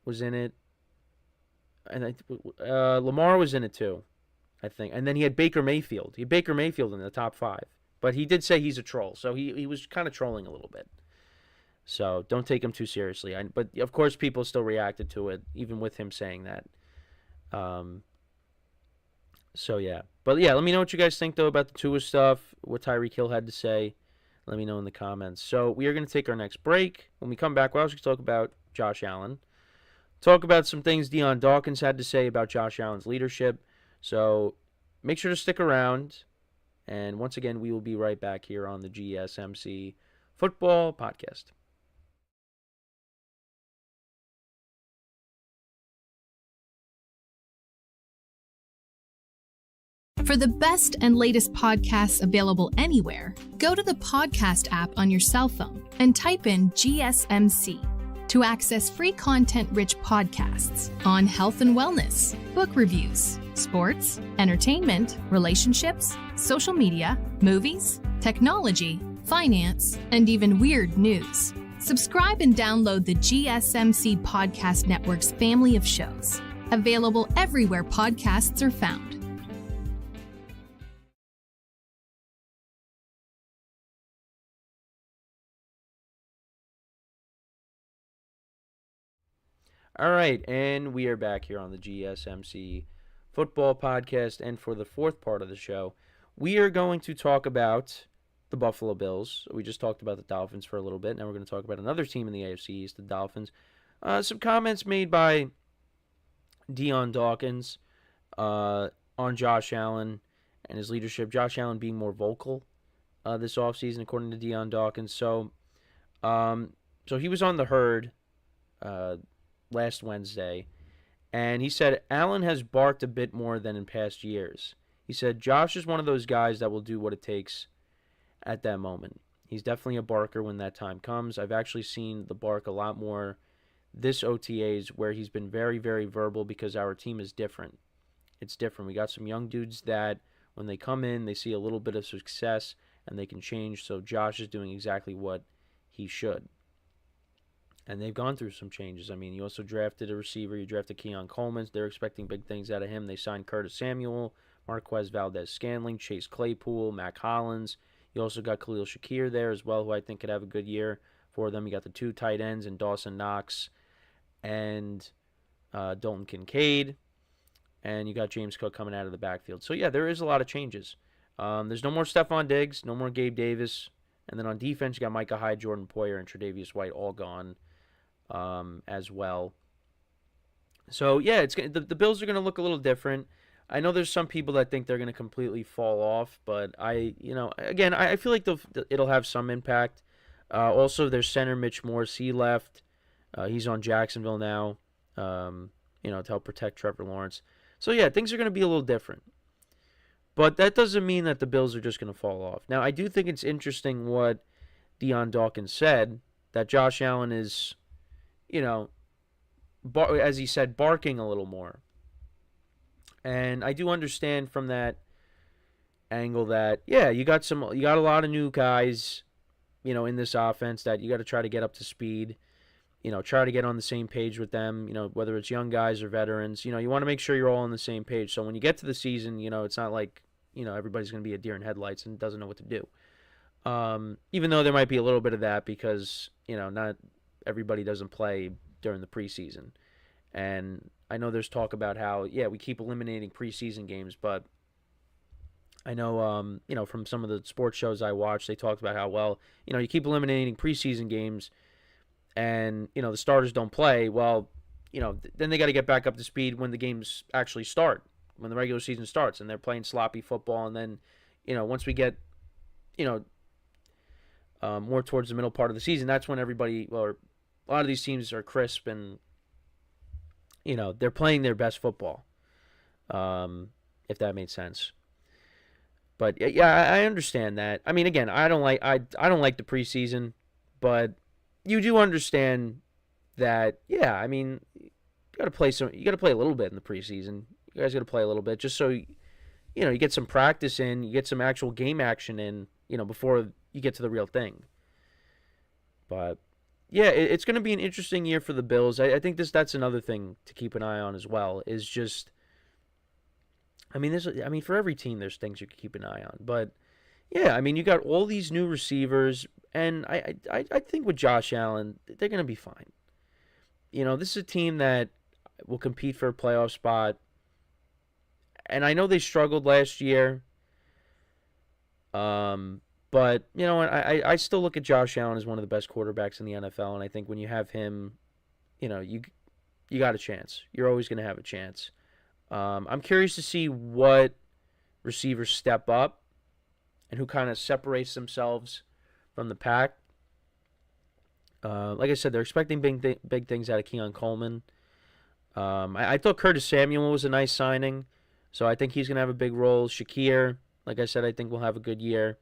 was in it. And Lamar was in it too, I think. And then he had Baker Mayfield. He had Baker Mayfield in the top 5. But he did say he's a troll, so he was kind of trolling a little bit. So don't take him too seriously. But, of course, people still reacted to it, even with him saying that. So, yeah. But, yeah, let me know what you guys think, though, about the Tua stuff, what Tyreek Hill had to say. Let me know in the comments. So we are going to take our next break. When we come back, we're also going to talk about Josh Allen. Talk about some things Dion Dawkins had to say about Josh Allen's leadership. So make sure to stick around. And once again, we will be right back here on the GSMC Football Podcast.
For the best and latest podcasts available anywhere, go to the podcast app on your cell phone and type in GSMC to access free content-rich podcasts on health and wellness, book reviews, sports, entertainment, relationships, social media, movies, technology, finance, and even weird news. Subscribe and download the GSMC Podcast Network's family of shows, available everywhere podcasts are found.
All right, and we are back here on the GSMC Football Podcast, and for the fourth part of the show, we are going to talk about the Buffalo Bills. We just talked about the Dolphins for a little bit. Now we're going to talk about another team in the AFC East, the Dolphins. Some comments made by Dion Dawkins on Josh Allen and his leadership. Josh Allen being more vocal this offseason, according to Dion Dawkins. So he was on the Herd last Wednesday, and he said Allen has barked a bit more than in past years. He said Josh is one of those guys that will do what it takes at that moment. He's definitely a barker when that time comes. I've actually seen the bark a lot more this OTAs, where he's been very, very verbal because our team is different. It's different. We got some young dudes that when they come in, they see a little bit of success and they can change. So Josh is doing exactly what he should. And they've gone through some changes. I mean, you also drafted a receiver. You drafted Keon Coleman. They're expecting big things out of him. They signed Curtis Samuel, Marquez Valdez-Scantling, Chase Claypool, Mac Hollins. You also got Khalil Shakir there as well, who I think could have a good year for them. You got the 2 tight ends in Dawson Knox and Dalton Kincaid. And you got James Cook coming out of the backfield. So, yeah, there is a lot of changes. There's no more Stephon Diggs, no more Gabe Davis. And then on defense, you got Micah Hyde, Jordan Poyer, and Tre'Davious White all gone as well. So, yeah, the Bills are going to look a little different. I know there's some people that think they're going to completely fall off, but I feel like it'll have some impact. Also, their center, Mitch Morse, he left. He's on Jacksonville now, to help protect Trevor Lawrence. So, yeah, things are going to be a little different. But that doesn't mean that the Bills are just going to fall off. Now, I do think it's interesting what Dion Dawkins said, that Josh Allen is, as he said, barking a little more. And I do understand from that angle that, yeah, you got a lot of new guys, in this offense that you got to try to get up to speed, try to get on the same page with them, whether it's young guys or veterans, you want to make sure you're all on the same page. So when you get to the season, it's not like, everybody's going to be a deer in headlights and doesn't know what to do. Even though there might be a little bit of that because, not everybody doesn't play during the preseason. And I know there's talk about how, yeah, we keep eliminating preseason games, but I know, from some of the sports shows I watch, they talked about how, well, you keep eliminating preseason games and, the starters don't play. Well, then they got to get back up to speed when the games actually start, when the regular season starts, and they're playing sloppy football. And then, once we get, more towards the middle part of the season, that's when a lot of these teams are crisp and, they're playing their best football, if that made sense. But yeah, I understand that. I mean, again, I don't like the preseason, but you do understand that. Yeah, I mean, you got to play a little bit in the preseason. You guys got to play a little bit just so you get some practice in, you get some actual game action in, before you get to the real thing. But yeah, it's going to be an interesting year for the Bills. I think that's another thing to keep an eye on as well. Is just. For every team, there's things you can keep an eye on. But, yeah, you got all these new receivers, and I think with Josh Allen, they're going to be fine. This is a team that will compete for a playoff spot, and I know they struggled last year. But, I still look at Josh Allen as one of the best quarterbacks in the NFL, and I think when you have him, you got a chance. You're always going to have a chance. I'm curious to see what receivers step up and who kind of separates themselves from the pack. Like I said, they're expecting big things out of Keon Coleman. I thought Curtis Samuel was a nice signing, so I think he's going to have a big role. Shakir, like I said, I think will have a good year.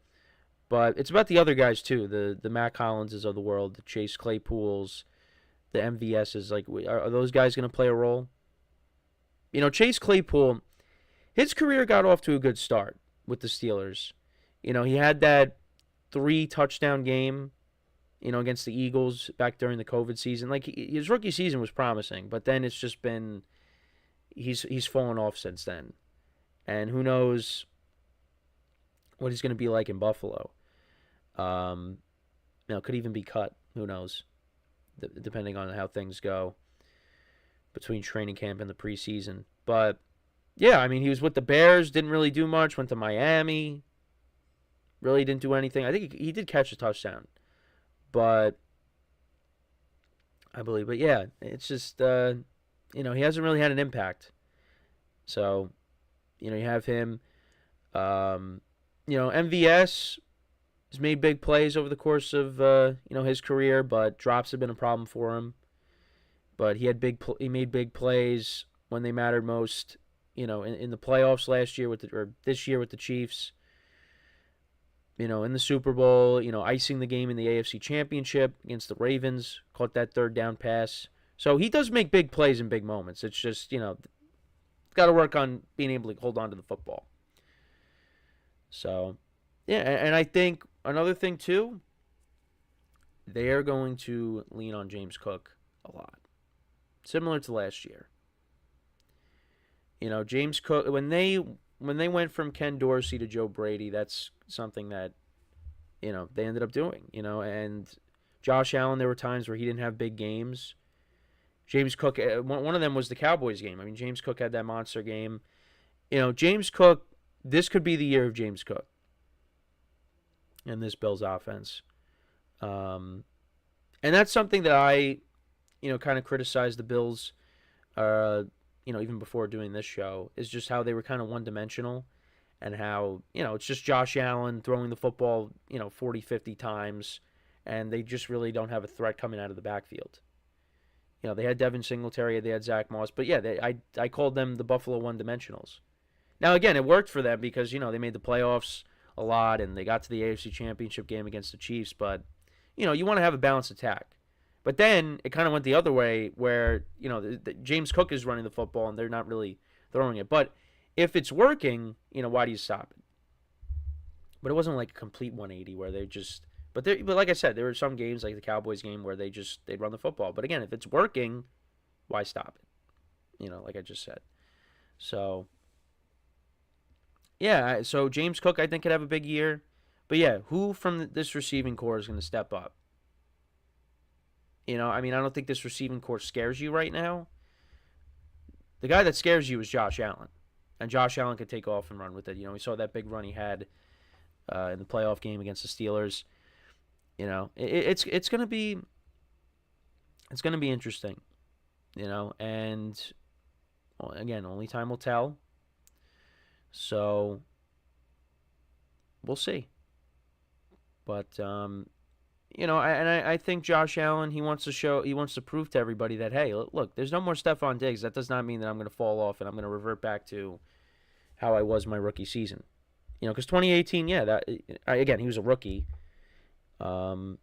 But it's about the other guys, too, the Matt Collinses of the world, the Chase Claypools, the MVSs. Like, are those guys going to play a role? Chase Claypool, his career got off to a good start with the Steelers. He had that 3-touchdown game, against the Eagles back during the COVID season. Like, his rookie season was promising, but then it's just been, he's fallen off since then. And who knows what he's going to be like in Buffalo. Could even be cut. Who knows? Depending on how things go between training camp and the preseason. But, yeah, he was with the Bears, didn't really do much, went to Miami, really didn't do anything. I think he did catch a touchdown. But, yeah, it's just, he hasn't really had an impact. So, you have him. MVS has made big plays over the course of, his career, but drops have been a problem for him. But he made big plays when they mattered most, in the playoffs last year or this year with the Chiefs. In the Super Bowl, icing the game in the AFC Championship against the Ravens, caught that third down pass. So he does make big plays in big moments. It's just, got to work on being able to hold on to the football. So, yeah, and I think another thing too, they are going to lean on James Cook a lot. Similar to last year. James Cook, when they went from Ken Dorsey to Joe Brady, that's something that, they ended up doing, and Josh Allen, there were times where he didn't have big games. James Cook, one of them was the Cowboys game. James Cook had that monster game. James Cook, this could be the year of James Cook and this Bills offense. And that's something that I, kind of criticized the Bills, even before doing this show, is just how they were kind of one-dimensional and how, it's just Josh Allen throwing the football, 40, 50 times, and they just really don't have a threat coming out of the backfield. They had Devin Singletary, they had Zach Moss, but yeah, I called them the Buffalo one-dimensionals. Now, again, it worked for them because, they made the playoffs a lot and they got to the AFC Championship game against the Chiefs, but, you want to have a balanced attack. But then it kind of went the other way where, James Cook is running the football and they're not really throwing it. But if it's working, why do you stop it? But it wasn't like a complete 180 where they just. But like I said, there were some games like the Cowboys game where they'd run the football. But again, if it's working, why stop it? Like I just said. So yeah, so James Cook I think could have a big year. But yeah, who from this receiving core is going to step up? I don't think this receiving core scares you right now. The guy that scares you is Josh Allen. And Josh Allen could take off and run with it. We saw that big run he had in the playoff game against the Steelers. It's going to be interesting. And again, only time will tell. So we'll see. But I think Josh Allen, he wants to prove to everybody that, hey, look, there's no more Stephon Diggs. That does not mean that I'm going to fall off and I'm going to revert back to how I was my rookie season. Because 2018, again, he was a rookie. But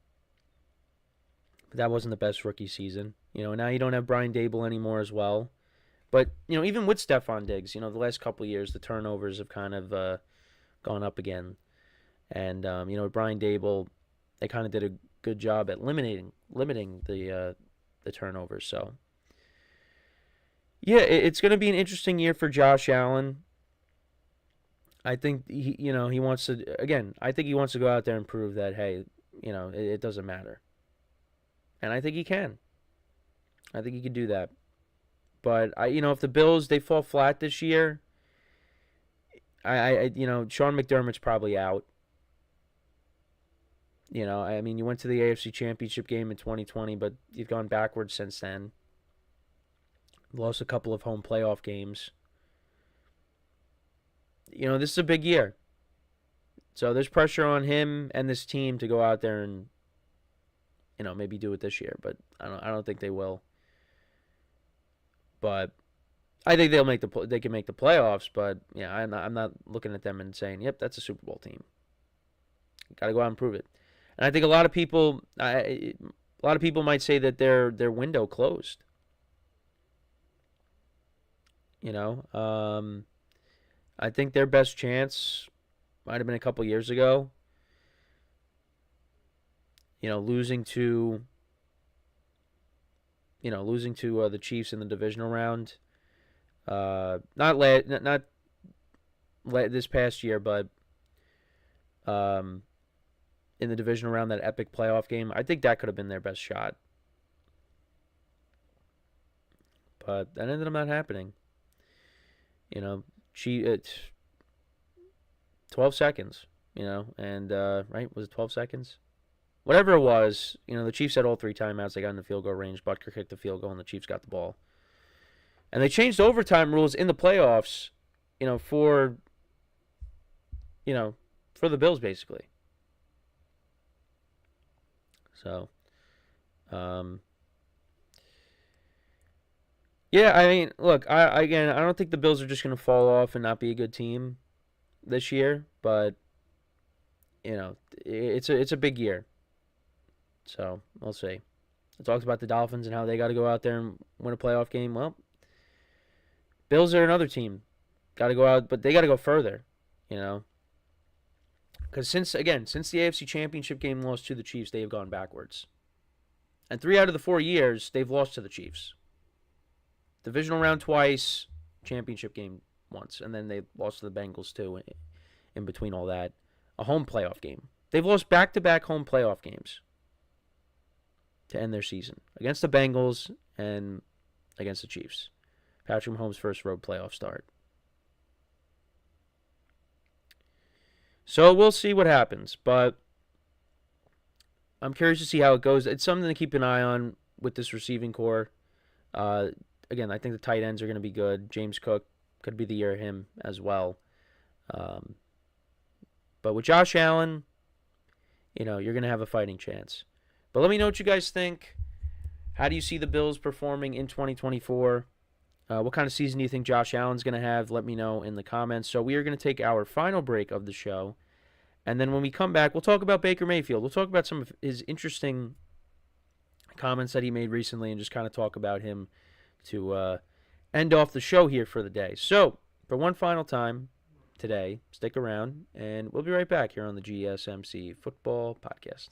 that wasn't the best rookie season. Now you don't have Brian Dable anymore as well. But, even with Stephon Diggs, the last couple of years, the turnovers have kind of gone up again. And, with Brian Dable, they kind of did a good job at limiting the turnovers. So, yeah, it's going to be an interesting year for Josh Allen. I think he wants to, again, I think he wants to go out there and prove that, hey, it doesn't matter. And I think he can. I think he can do that. But if the Bills, they fall flat this year, Sean McDermott's probably out. You went to the AFC Championship game in 2020, but you've gone backwards since then. Lost a couple of home playoff games. This is a big year. So there's pressure on him and this team to go out there and, maybe do it this year. But I don't think they will. But I think they can make the playoffs. But yeah, I'm not looking at them and saying, yep, that's a Super Bowl team. Got to go out and prove it. And I think a lot of people might say that their window closed. I think their best chance might have been a couple years ago. Losing to the Chiefs in the divisional round. Not this past year, but in the divisional round, that epic playoff game. I think that could have been their best shot. But that ended up not happening. 12 seconds, and, right, was it 12 seconds? Whatever it was, the Chiefs had all 3 timeouts. They got in the field goal range. Butker kicked the field goal, and the Chiefs got the ball. And they changed overtime rules in the playoffs, for the Bills, basically. So, yeah, look, I don't think the Bills are just going to fall off and not be a good team this year, but it's a big year. So, we'll see. I talked about the Dolphins and how they got to go out there and win a playoff game. Well, Bills are another team. Got to go out, but they got to go further, Because since the AFC Championship game loss to the Chiefs, they have gone backwards. And 3 out of the 4 years, they've lost to the Chiefs. Divisional round twice, championship game once, and then they lost to the Bengals too in between all that. A home playoff game. They've lost back-to-back home playoff games to end their season. Against the Bengals and against the Chiefs. Patrick Mahomes' first road playoff start. So we'll see what happens, but I'm curious to see how it goes. It's something to keep an eye on with this receiving core. Again, I think the tight ends are going to be good. James Cook could be the year of him as well. But with Josh Allen, you're going to have a fighting chance. But let me know what you guys think. How do you see the Bills performing in 2024? What kind of season do you think Josh Allen's going to have? Let me know in the comments. So we are going to take our final break of the show. And then when we come back, we'll talk about Baker Mayfield. We'll talk about some of his interesting comments that he made recently and just kind of talk about him to end off the show here for the day. So for one final time today. Stick around, and we'll be right back here on the GSMC Football Podcast.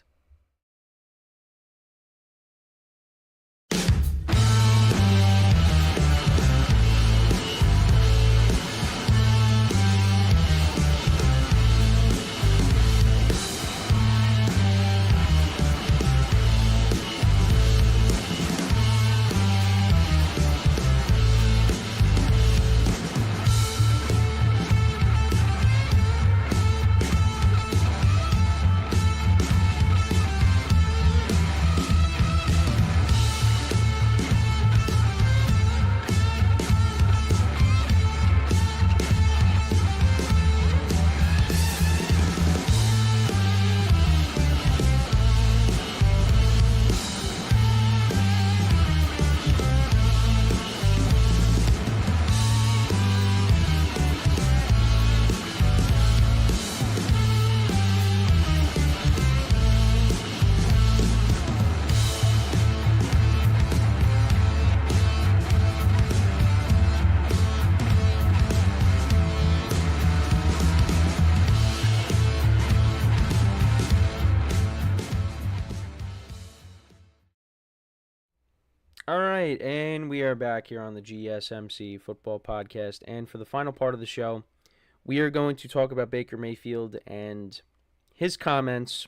All right, and we are back here on the GSMC Football Podcast. And for the final part of the show, we are going to talk about Baker Mayfield and his comments,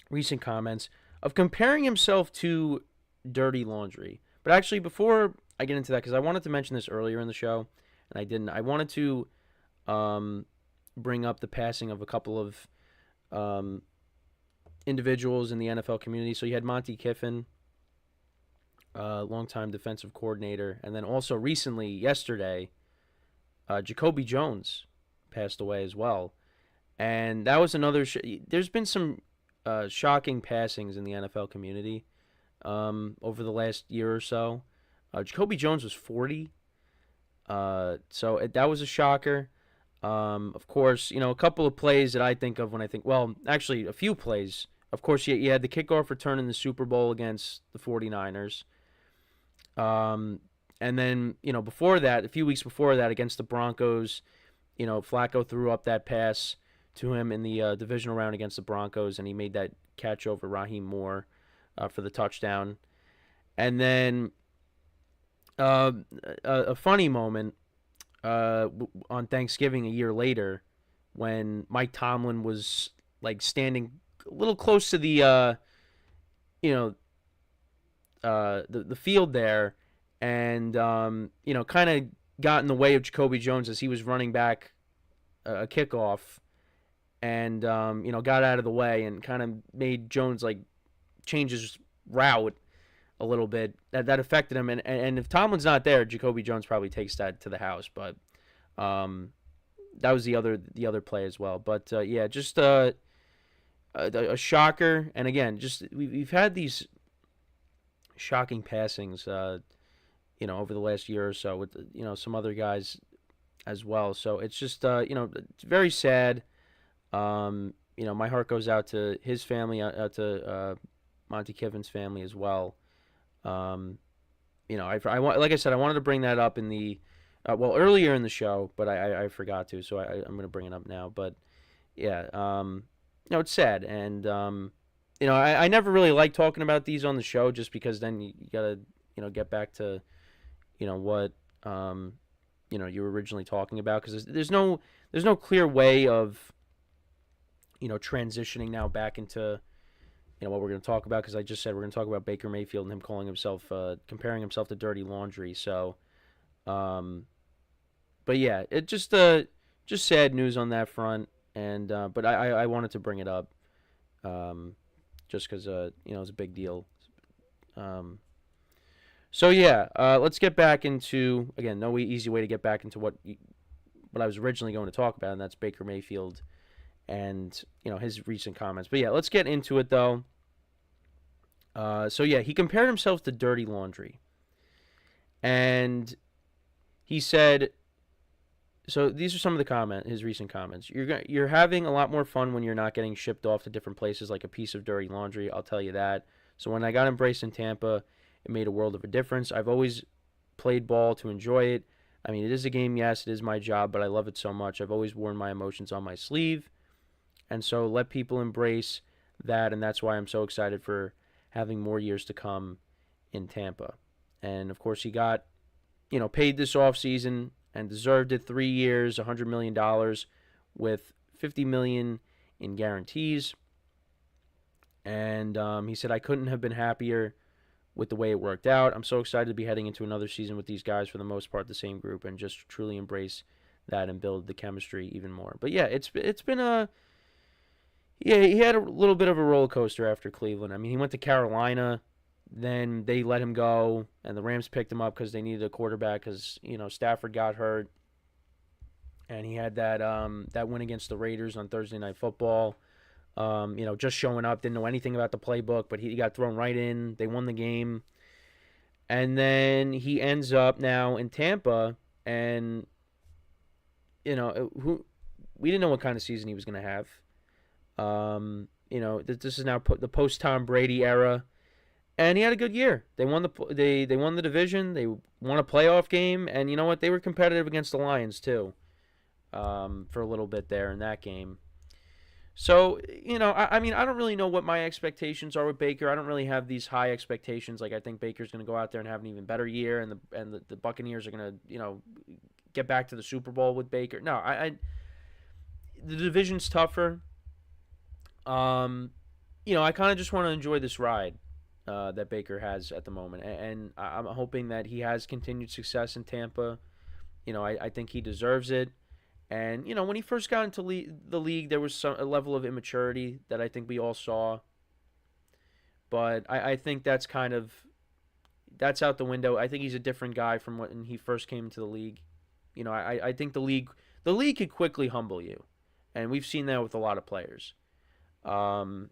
recent comments, of comparing himself to dirty laundry. But actually, before I get into that, because I wanted to mention this earlier in the show, and I didn't, I wanted to bring up the passing of a couple of individuals in the NFL community. So you had Monty Kiffin, longtime defensive coordinator, and then also recently, yesterday, Jacoby Jones passed away as well. And that was another... There's been some shocking passings in the NFL community over the last year or so. Jacoby Jones was 40, so that was a shocker. Of course, a couple of plays that I think of when I think... Well, actually, a few plays. Of course, you had the kickoff return in the Super Bowl against the 49ers. And then, before that, a few weeks before that, against the Broncos, Flacco threw up that pass to him in the divisional round against the Broncos, and he made that catch over Raheem Moore for the touchdown. And then a funny moment on Thanksgiving a year later when Mike Tomlin was, standing a little close to the field there, and kind of got in the way of Jacoby Jones as he was running back a kickoff, and got out of the way and kind of made Jones change his route a little bit. That affected him, and if Tomlin's not there, Jacoby Jones probably takes that to the house. But that was the other play as well. But just a shocker. And again, just we've had these shocking passings, over the last year or so with, some other guys as well. So it's just, it's very sad. My heart goes out to his family, out to Monty Kiffin's family as well. Like I said, I wanted to bring that up in the, earlier in the show, but I forgot to, so I'm going to bring it up now. But yeah, it's sad. And, I never really like talking about these on the show just because then you got to, get back to, what, you were originally talking about, because there's no clear way of, transitioning now back into, what we're going to talk about, because I just said we're going to talk about Baker Mayfield and him calling himself, comparing himself to dirty laundry. So, but yeah, it just sad news on that front. And, but I wanted to bring it up, just because, it's a big deal. So yeah, let's get back into, again, no easy way to get back into what I was originally going to talk about, and that's Baker Mayfield and, his recent comments. But yeah, let's get into it, though. So yeah, he compared himself to dirty laundry. And he said, so these are some of his recent comments. You're having a lot more fun when you're not getting shipped off to different places like a piece of dirty laundry, I'll tell you that. So when I got embraced in Tampa, it made a world of a difference. I've always played ball to enjoy it. I mean, it is a game, yes, it is my job, but I love it so much. I've always worn my emotions on my sleeve. And so let people embrace that, and that's why I'm so excited for having more years to come in Tampa. And, of course, he got, paid this offseason and deserved it. 3 years, $100 million with $50 million in guarantees. And he said, I couldn't have been happier with the way it worked out. I'm so excited to be heading into another season with these guys, for the most part the same group, and just truly embrace that and build the chemistry even more. But yeah, it's been he had a little bit of a roller coaster after Cleveland. I mean, he went to Carolina, then they let him go, and the Rams picked him up because they needed a quarterback because, Stafford got hurt, and he had that win against the Raiders on Thursday Night Football. Just showing up, didn't know anything about the playbook, but he got thrown right in. They won the game. And then he ends up now in Tampa, and, we didn't know what kind of season he was going to have. This is now the post-Tom Brady era, and he had a good year. They won the division. They won a playoff game, and you know what? They were competitive against the Lions, too, for a little bit there in that game. So, I mean, I don't really know what my expectations are with Baker. I don't really have these high expectations. Like, I think Baker's going to go out there and have an even better year, and the Buccaneers are going to, get back to the Super Bowl with Baker. No, the division's tougher. I kind of just want to enjoy this ride that Baker has at the moment, and I'm hoping that he has continued success in Tampa. I think he deserves it. And, when he first got into the league, there was a level of immaturity that I think we all saw. But I think that's out the window. I think he's a different guy from when he first came into the league. I think the league could quickly humble you. And we've seen that with a lot of players. But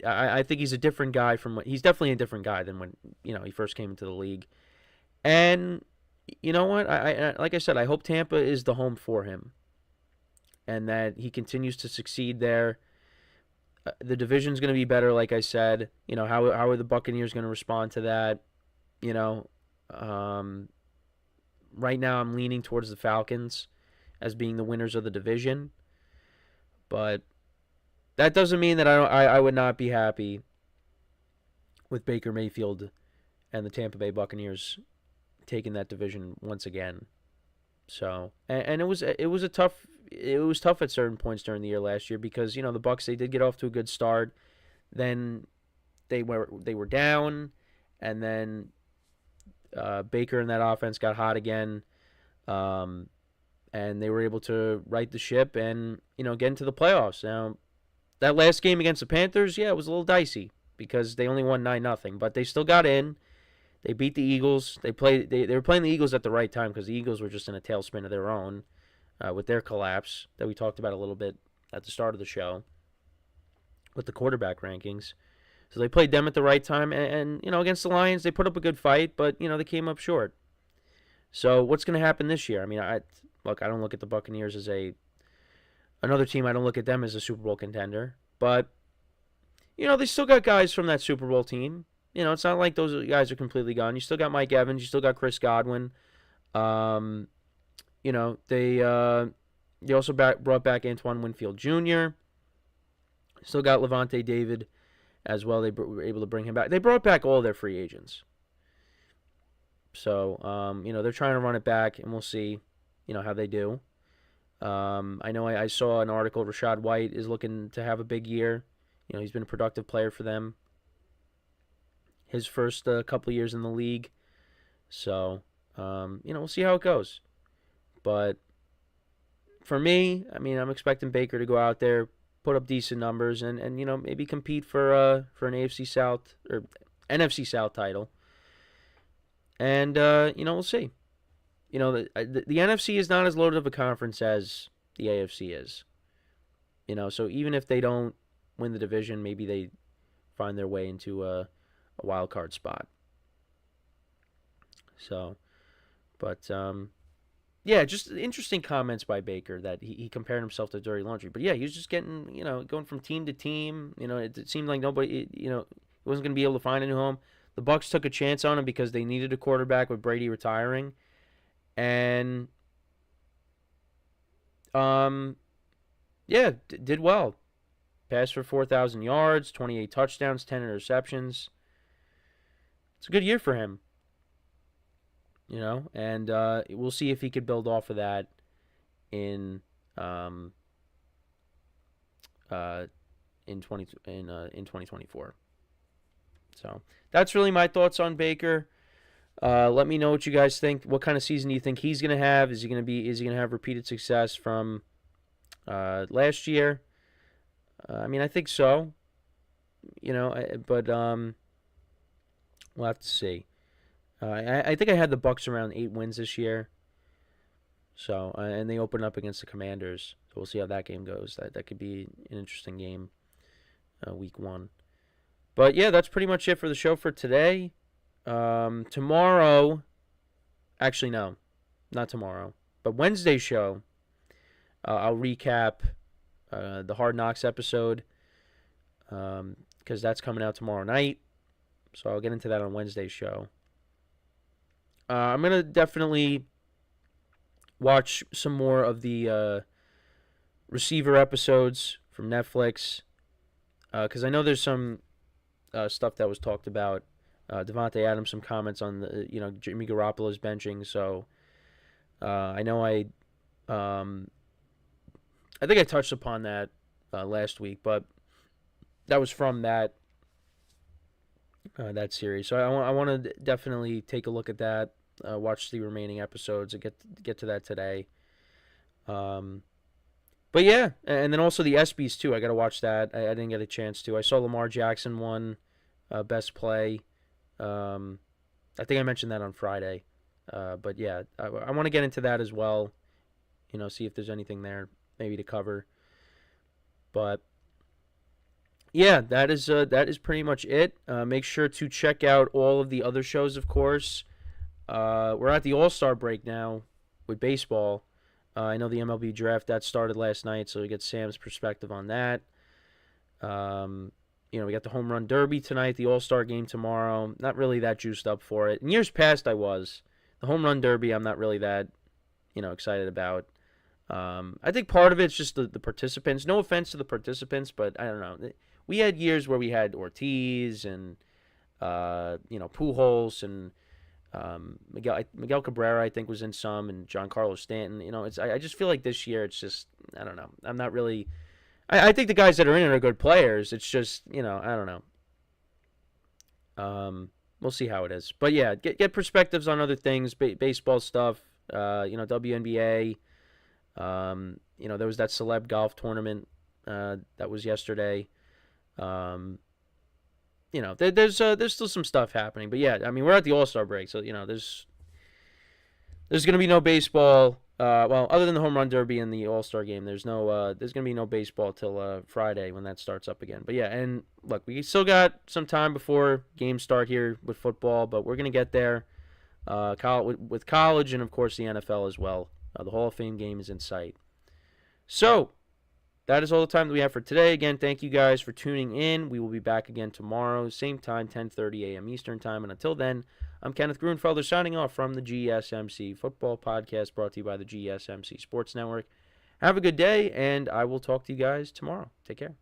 I think he's a different guy he's definitely a different guy than when, he first came into the league. And you know what? I like I said, I hope Tampa is the home for him, and that he continues to succeed there. The division's going to be better, like I said. How are the Buccaneers going to respond to that? Right now I'm leaning towards the Falcons as being the winners of the division, but that doesn't mean that I would not be happy with Baker Mayfield and the Tampa Bay Buccaneers taking that division once again. So, and it was tough at certain points during the year last year because, the Bucs, they did get off to a good start. Then they were down, and then Baker and that offense got hot again. And they were able to right the ship and, get into the playoffs. Now, that last game against the Panthers, yeah, it was a little dicey because they only won 9-0, but they still got in. They beat the Eagles. They were playing the Eagles at the right time because the Eagles were just in a tailspin of their own with their collapse that we talked about a little bit at the start of the show with the quarterback rankings. So they played them at the right time. And against the Lions, they put up a good fight, but, they came up short. So what's going to happen this year? I mean, I don't look at the Buccaneers as another team. I don't look at them as a Super Bowl contender. But, they still got guys from that Super Bowl team. It's not like those guys are completely gone. You still got Mike Evans. You still got Chris Godwin. They also brought back Antoine Winfield Jr. Still got Levante David as well. They were able to bring him back. They brought back all their free agents. So, they're trying to run it back, and we'll see, how they do. I know I saw an article. Rachaad White is looking to have a big year. He's been a productive player for them his first couple of years in the league. So, we'll see how it goes. But for me, I mean, I'm expecting Baker to go out there, put up decent numbers, and maybe compete for an AFC South or NFC South title. And, we'll see. The NFC is not as loaded of a conference as the AFC is. So even if they don't win the division, maybe they find their way into a wild card spot. So, but, yeah, just interesting comments by Baker that he compared himself to Dirty Laundry. But, yeah, he was just getting, going from team to team. It seemed like nobody, he wasn't going to be able to find a new home. The Bucs took a chance on him because they needed a quarterback with Brady retiring. And, did well. Passed for 4,000 yards, 28 touchdowns, 10 interceptions. It's a good year for him. And we'll see if he could build off of that in 2024. So that's really my thoughts on Baker. Let me know what you guys think. What kind of season do you think he's going to have? Is he going to have repeated success from last year? I think so. But we'll have to see. I think I had the Bucs around 8 wins this year. So and they open up against the Commanders. So we'll see how that game goes. That could be an interesting game, week 1. But yeah, that's pretty much it for the show for today. Tomorrow, actually no, not tomorrow, but Wednesday's show, I'll recap the Hard Knocks episode because that's coming out tomorrow night. So I'll get into that on Wednesday's show. I'm going to definitely watch some more of the receiver episodes from Netflix because I know there's some stuff that was talked about. Devontae Adams, some comments on the Jimmy Garoppolo's benching. So I know I think I touched upon that last week, but that was from that series. So I want to definitely take a look at that. Watch the remaining episodes and get to that today. But yeah, and then also the ESPYs too. I got to watch that. I didn't get a chance to. I saw Lamar Jackson won best play. I think I mentioned that on Friday. But yeah, I want to get into that as well. See if there's anything there maybe to cover. But yeah, that is pretty much it. Make sure to check out all of the other shows, of course. We're at the All-Star break now with baseball. I know the MLB draft that started last night, so we get Sam's perspective on that. We got the Home Run Derby tonight, the All-Star game tomorrow. Not really that juiced up for it. In years past, I was. The Home Run Derby, I'm not really that, excited about. I think part of it's just the participants. No offense to the participants, but I don't know. We had years where we had Ortiz and, Pujols and Miguel Cabrera, I think, was in some, and Giancarlo Stanton. I just feel like this year it's just, I don't know. I'm not really... I think the guys that are in it are good players. It's just, I don't know. We'll see how it is. But yeah, get perspectives on other things, baseball stuff, WNBA. There was that celeb golf tournament that was yesterday. There's still some stuff happening. But yeah, we're at the All-Star break, so there's going to be no baseball. Other than the Home Run Derby and the All-Star game, there's going to be no baseball till Friday when that starts up again. But yeah, and look, we still got some time before games start here with football, but we're going to get there with college and, of course, the NFL as well. The Hall of Fame game is in sight. So that is all the time that we have for today. Again, thank you guys for tuning in. We will be back again tomorrow, same time, 10:30 a.m. Eastern Time. And until then, I'm Kenneth Grunfelder signing off from the GSMC Football Podcast, brought to you by the GSMC Sports Network. Have a good day, and I will talk to you guys tomorrow. Take care.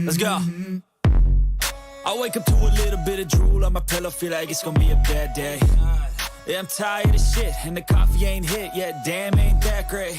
Let's go. I wake up to a little bit of drool on my pillow, feel like it's gonna be a bad day. Yeah, I'm tired of shit, and the coffee ain't hit yet, damn, ain't that great.